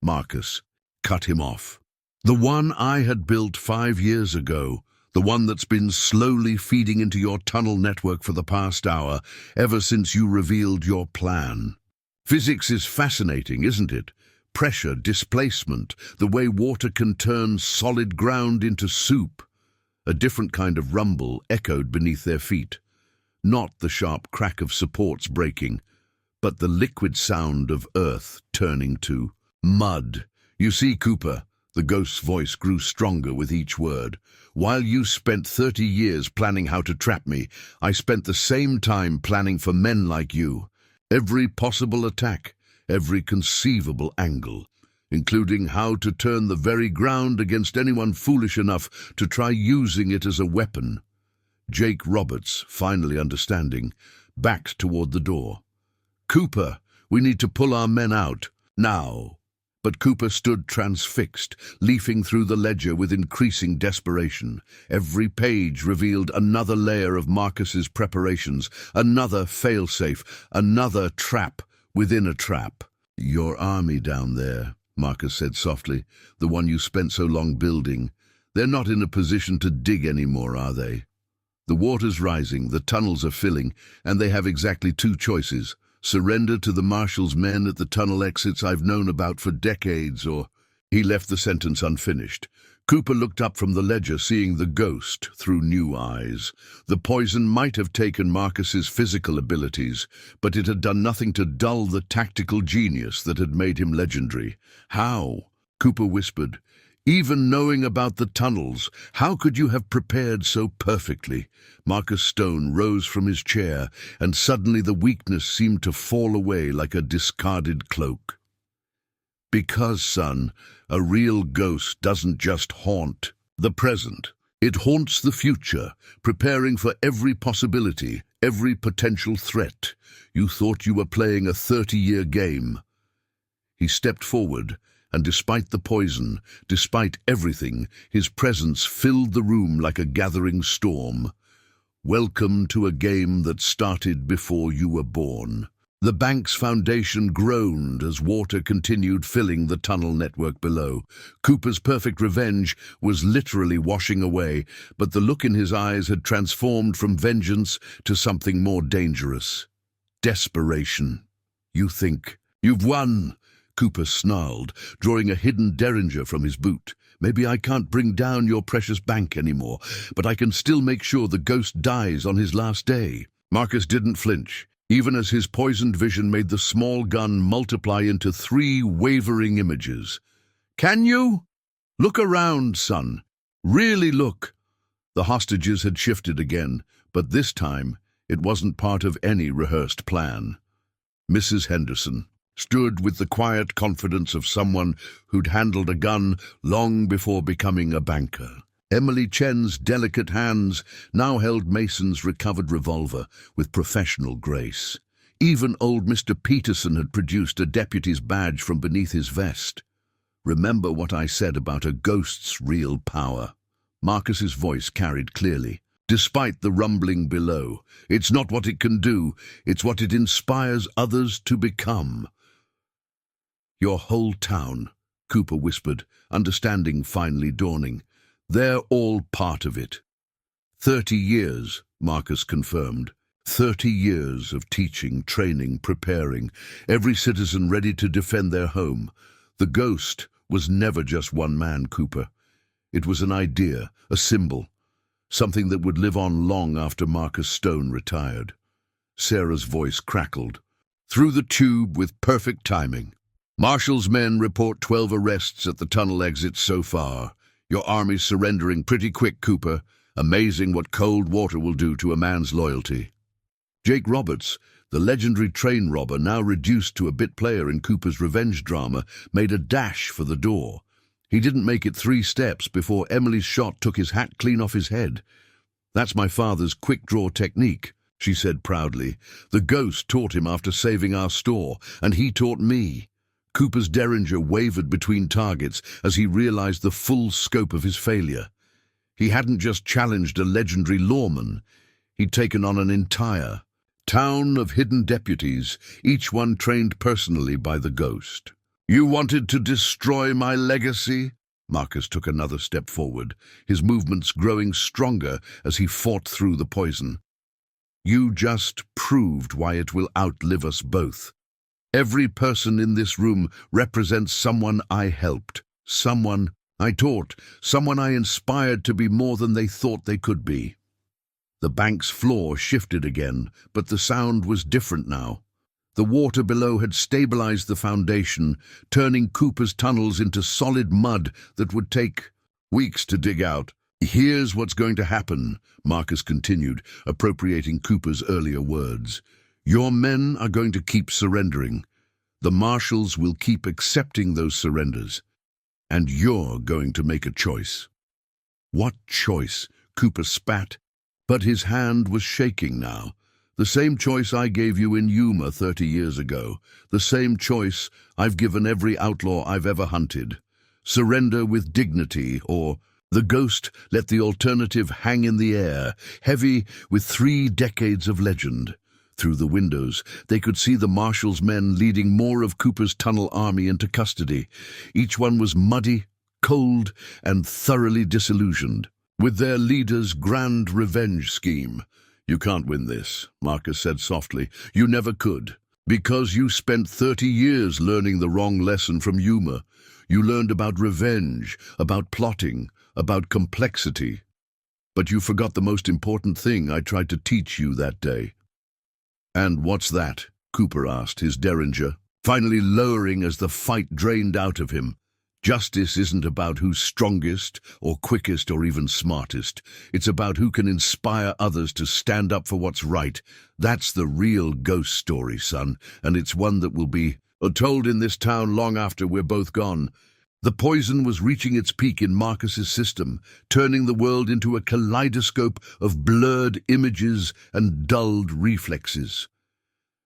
Marcus cut him off. "The one I had built 5 years ago. The one that's been slowly feeding into your tunnel network for the past hour, ever since you revealed your plan. Physics is fascinating, isn't it? Pressure, displacement, the way water can turn solid ground into soup." A different kind of rumble echoed beneath their feet. Not the sharp crack of supports breaking, but the liquid sound of earth turning to mud. "You see, Cooper," the ghost's voice grew stronger with each word, "while you spent 30 years planning how to trap me, I spent the same time planning for men like you. Every possible attack, every conceivable angle, including how to turn the very ground against anyone foolish enough to try using it as a weapon." Jake Roberts, finally understanding, backed toward the door. "Cooper, we need to pull our men out, now." But Cooper stood transfixed, leafing through the ledger with increasing desperation. Every page revealed another layer of Marcus's preparations, another failsafe, another trap within a trap. "Your army down there," Marcus said softly, "the one you spent so long building. They're not in a position to dig anymore, are they? The water's rising, the tunnels are filling, and they have exactly 2 choices. Surrender to the marshal's men at the tunnel exits I've known about for decades, or—" He left the sentence unfinished. Cooper looked up from the ledger, seeing the ghost through new eyes. The poison might have taken Marcus's physical abilities, but it had done nothing to dull the tactical genius that had made him legendary. "How?" Cooper whispered. "Even knowing about the tunnels, how could you have prepared so perfectly?" Marcus Stone rose from his chair, and suddenly the weakness seemed to fall away like a discarded cloak. "Because, son, a real ghost doesn't just haunt The present. It haunts the future, preparing for every possibility, every potential threat. You thought you were playing a 30-year game. He stepped forward, and despite the poison, despite everything, his presence filled the room like a gathering storm. Welcome to a game that started before you were born. The bank's foundation groaned as water continued filling the tunnel network below. Cooper's perfect revenge was literally washing away, but the look in his eyes had transformed from vengeance to something more dangerous. Desperation. You think, "You've won," Cooper snarled, drawing a hidden derringer from his boot. "Maybe I can't bring down your precious bank anymore, but I can still make sure the ghost dies on his last day." Marcus didn't flinch, even as his poisoned vision made the small gun multiply into 3 wavering images. "Can you? Look around, son. Really look." The hostages had shifted again, but this time it wasn't part of any rehearsed plan. Mrs. Henderson stood with the quiet confidence of someone who'd handled a gun long before becoming a banker. Emily Chen's delicate hands now held Mason's recovered revolver with professional grace. Even old Mr. Peterson had produced a deputy's badge from beneath his vest. "Remember what I said about a ghost's real power." Marcus's voice carried clearly. Despite the rumbling below, it's not what it can do, it's what it inspires others to become. "Your whole town," Cooper whispered, understanding finally dawning. "They're all part of it." 30 years, Marcus confirmed. 30 years of teaching, training, preparing, every citizen ready to defend their home. The ghost was never just one man, Cooper. It was an idea, a symbol, something that would live on long after Marcus Stone retired. Sarah's voice crackled through the tube with perfect timing. "Marshall's men report 12 arrests at the tunnel exits so far. Your army's surrendering pretty quick, Cooper. Amazing what cold water will do to a man's loyalty." Jake Roberts, the legendary train robber now reduced to a bit player in Cooper's revenge drama, made a dash for the door. He didn't make it 3 steps before Emily's shot took his hat clean off his head. "That's my father's quick-draw technique," she said proudly. "The ghost taught him after saving our store, and he taught me." Cooper's derringer wavered between targets as he realized the full scope of his failure. He hadn't just challenged a legendary lawman. He'd taken on an entire town of hidden deputies, each one trained personally by the ghost. "You wanted to destroy my legacy?" Marcus took another step forward, his movements growing stronger as he fought through the poison. "You just proved why it will outlive us both. Every person in this room represents someone I helped, someone I taught, someone I inspired to be more than they thought they could be." The bank's floor shifted again, but the sound was different now. The water below had stabilized the foundation, turning Cooper's tunnels into solid mud that would take weeks to dig out. "Here's what's going to happen," Marcus continued, appropriating Cooper's earlier words. "Your men are going to keep surrendering. The marshals will keep accepting those surrenders. And you're going to make a choice." "What choice?" Cooper spat, but his hand was shaking now. "The same choice I gave you in Yuma 30 years ago. The same choice I've given every outlaw I've ever hunted. Surrender with dignity, or..." The ghost let the alternative hang in the air, heavy with 3 decades of legend. Through the windows, they could see the marshal's men leading more of Cooper's tunnel army into custody. Each one was muddy, cold, and thoroughly disillusioned with their leader's grand revenge scheme. "You can't win this," Marcus said softly. "You never could, because you spent 30 years learning the wrong lesson from Yuma. You learned about revenge, about plotting, about complexity. But you forgot the most important thing I tried to teach you that day." "And what's that?" Cooper asked, his derringer finally lowering as the fight drained out of him. "Justice isn't about who's strongest or quickest or even smartest. It's about who can inspire others to stand up for what's right. That's the real ghost story, son, and it's one that will be told in this town long after we're both gone." The poison was reaching its peak in Marcus's system, turning the world into a kaleidoscope of blurred images and dulled reflexes.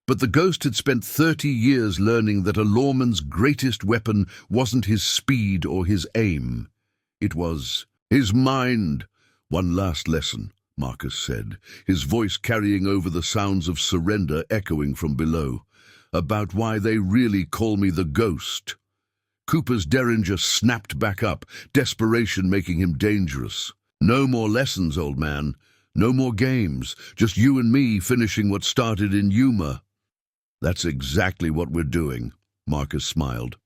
But the ghost had spent 30 years learning that a lawman's greatest weapon wasn't his speed or his aim. It was his mind. One last lesson, Marcus said, his voice carrying over the sounds of surrender echoing from below, about why they really call me the ghost. Cooper's derringer snapped back up, desperation making him dangerous. No more lessons, old man. No more games. Just you and me finishing what started in Yuma. That's exactly what we're doing, Marcus smiled.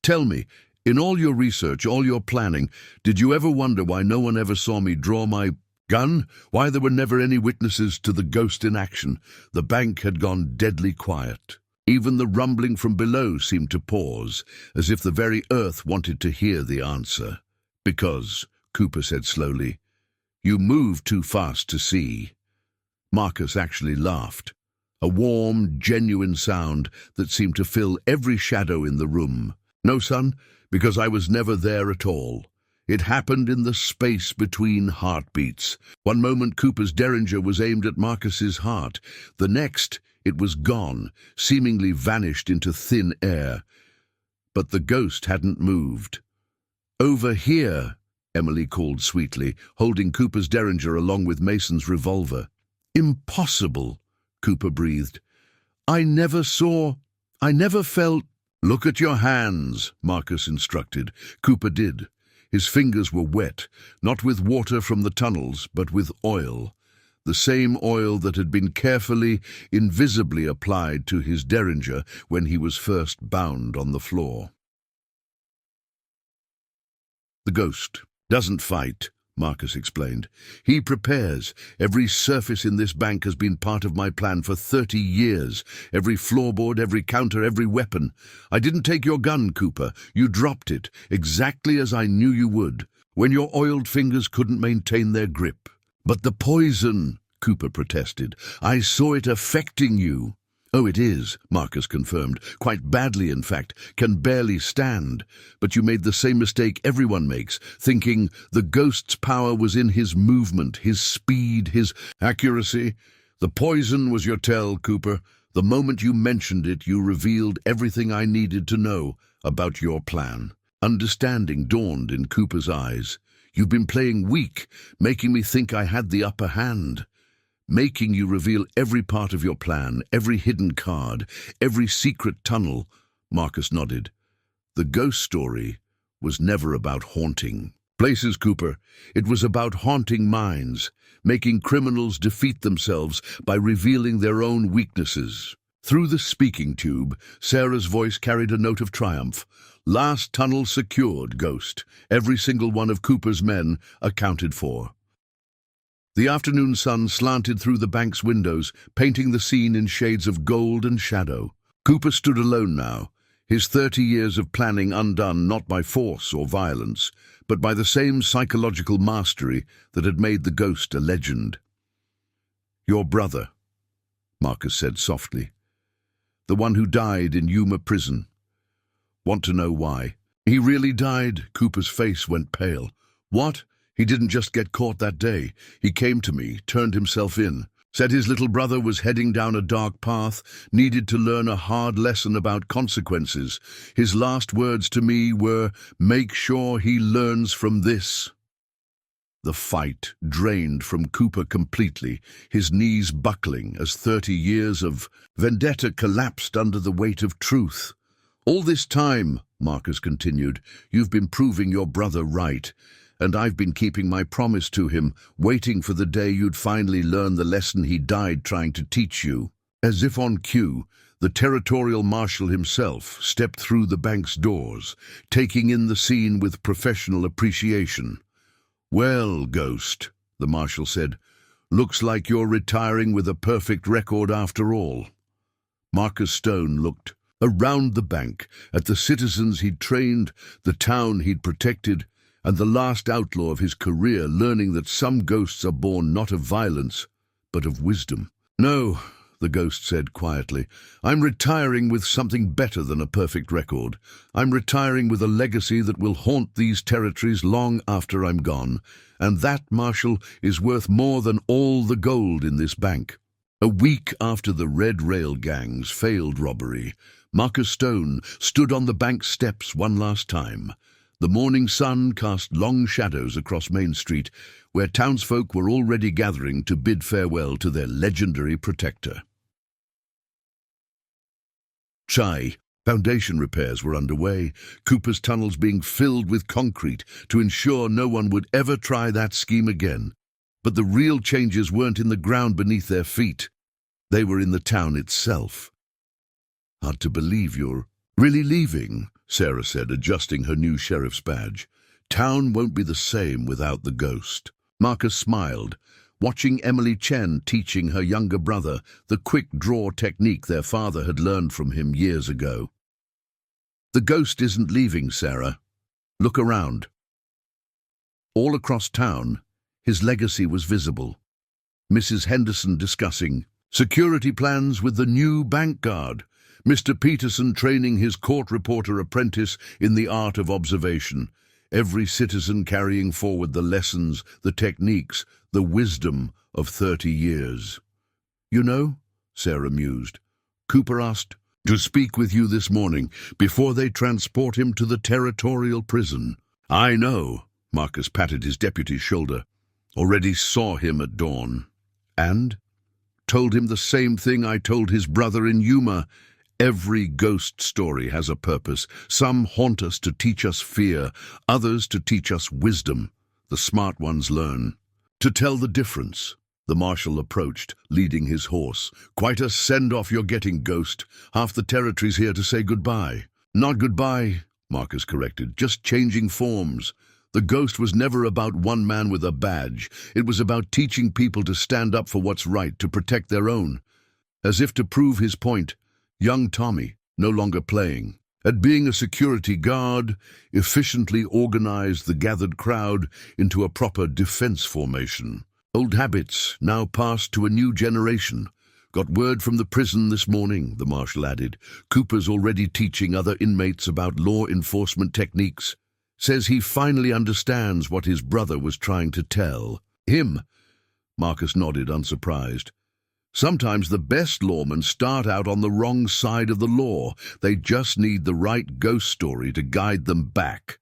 Tell me, in all your research, all your planning, did you ever wonder why no one ever saw me draw my gun? Why there were never any witnesses to the ghost in action? The bank had gone deadly quiet. Even the rumbling from below seemed to pause, as if the very earth wanted to hear the answer. Because, Cooper said slowly, you moved too fast to see. Marcus actually laughed, a warm, genuine sound that seemed to fill every shadow in the room. No, son, because I was never there at all. It happened in the space between heartbeats. One moment Cooper's derringer was aimed at Marcus's heart. The next, it was gone, seemingly vanished into thin air. But the ghost hadn't moved. Over here, Emily called sweetly, holding Cooper's derringer along with Mason's revolver. Impossible, Cooper breathed. I never felt. Look at your hands, Marcus instructed. Cooper did. His fingers were wet, not with water from the tunnels, but with oil. The same oil that had been carefully, invisibly applied to his derringer when he was first bound on the floor. The ghost doesn't fight, Marcus explained. He prepares. Every surface in this bank has been part of my plan for 30 years. Every floorboard, every counter, every weapon. I didn't take your gun, Cooper. You dropped it, exactly as I knew you would, when your oiled fingers couldn't maintain their grip. But the poison, Cooper protested. I saw it affecting you. Oh, it is, Marcus confirmed. Quite badly, in fact. Can barely stand. But you made the same mistake everyone makes, thinking the ghost's power was in his movement, his speed, his accuracy. The poison was your tell, Cooper. The moment you mentioned it, you revealed everything I needed to know about your plan. Understanding dawned in Cooper's eyes. You've been playing weak, making me think I had the upper hand. Making you reveal every part of your plan, every hidden card, every secret tunnel. Marcus nodded. The ghost story was never about haunting places, Cooper. It was about haunting minds, making criminals defeat themselves by revealing their own weaknesses. Through the speaking tube, Sarah's voice carried a note of triumph. Last tunnel secured, Ghost. Every single one of Cooper's men accounted for. The afternoon sun slanted through the bank's windows, painting the scene in shades of gold and shadow. Cooper stood alone now, his 30 years of planning undone not by force or violence, but by the same psychological mastery that had made the ghost a legend. Your brother, Marcus said softly. The one who died in Yuma prison. Want to know why? He really died? Cooper's face went pale. What? He didn't just get caught that day. He came to me, turned himself in, said his little brother was heading down a dark path, needed to learn a hard lesson about consequences. His last words to me were, make sure he learns from this. The fight drained from Cooper completely, his knees buckling as 30 years of vendetta collapsed under the weight of truth. All this time, Marcus continued, you've been proving your brother right. And I've been keeping my promise to him, waiting for the day you'd finally learn the lesson he died trying to teach you. As if on cue, the territorial marshal himself stepped through the bank's doors, taking in the scene with professional appreciation. Well, Ghost, the marshal said, looks like you're retiring with a perfect record after all. Marcus Stone looked around the bank, at the citizens he'd trained, the town he'd protected, and the last outlaw of his career learning that some ghosts are born not of violence, but of wisdom. No, the ghost said quietly. "I'm retiring with something better than a perfect record. I'm retiring with a legacy that will haunt these territories long after I'm gone. And that, Marshal, is worth more than all the gold in this bank." A week after the Red Rail gang's failed robbery, Marcus Stone stood on the bank steps one last time. The morning sun cast long shadows across Main Street, where townsfolk were already gathering to bid farewell to their legendary protector. Foundation repairs were underway, Cooper's tunnels being filled with concrete to ensure no one would ever try that scheme again. But the real changes weren't in the ground beneath their feet. They were in the town itself. "Hard to believe you're really leaving," Sarah said, adjusting her new sheriff's badge. "Town won't be the same without the ghost." Marcus smiled, watching Emily Chen teaching her younger brother the quick draw technique their father had learned from him years ago. "The ghost isn't leaving, Sarah. Look around." All across town, his legacy was visible. Mrs. Henderson discussing security plans with the new bank guard, Mr. Peterson training his court reporter apprentice in the art of observation, every citizen carrying forward the lessons, the techniques, the wisdom of 30 years. "You know," Sarah mused, "Cooper asked to speak with you this morning before they transport him to the territorial prison." "I know," Marcus patted his deputy's shoulder. "Already saw him at dawn." "And?" "Told him the same thing I told his brother in Yuma. Every ghost story has a purpose. Some haunt us to teach us fear, others to teach us wisdom. The smart ones learn to tell the difference." The marshal approached, leading his horse. "Quite a send-off you're getting, Ghost. Half the territory's here to say goodbye." "Not goodbye," Marcus corrected, "just changing forms. The ghost was never about one man with a badge. It was about teaching people to stand up for what's right, to protect their own." As if to prove his point, young Tommy, no longer playing, at being a security guard, efficiently organized the gathered crowd into a proper defense formation. Old habits now passed to a new generation. "Got word from the prison this morning," the marshal added. "Cooper's already teaching other inmates about law enforcement techniques. Says he finally understands what his brother was trying to tell him." Marcus nodded, unsurprised. "Sometimes the best lawmen start out on the wrong side of the law. They just need the right ghost story to guide them back."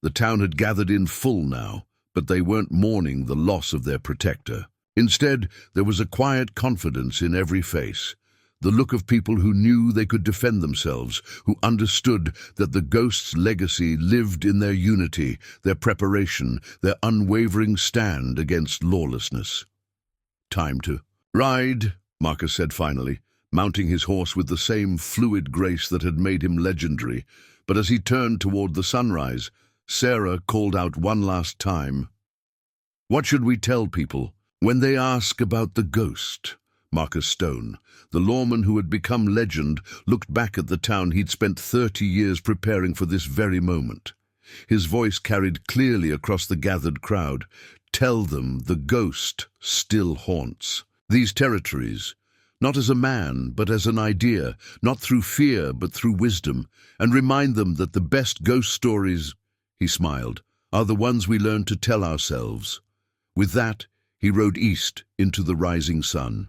The town had gathered in full now, but they weren't mourning the loss of their protector. Instead, there was a quiet confidence in every face, the look of people who knew they could defend themselves, who understood that the ghost's legacy lived in their unity, their preparation, their unwavering stand against lawlessness. "Time to ride," Marcus said finally, mounting his horse with the same fluid grace that had made him legendary. But as he turned toward the sunrise, Sarah called out one last time, "What should we tell people when they ask about the ghost?" Marcus Stone, the lawman who had become legend, looked back at the town he'd spent 30 years preparing for this very moment. His voice carried clearly across the gathered crowd. "Tell them the ghost still haunts these territories, not as a man, but as an idea, not through fear, but through wisdom, and remind them that the best ghost stories," he smiled, "are the ones we learn to tell ourselves." With that, he rode east into the rising sun.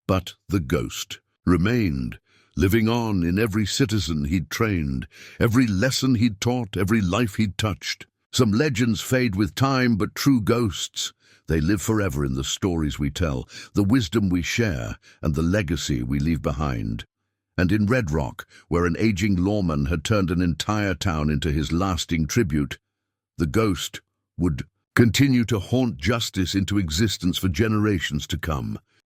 But the ghost remained, living on in every citizen he'd trained, every lesson he'd taught, every life he'd touched. Some legends fade with time, but true ghosts, they live forever in the stories we tell, the wisdom we share, and the legacy we leave behind. And in Red Rock, where an aging lawman had turned an entire town into his lasting tribute, the ghost would continue to haunt justice into existence for generations to come.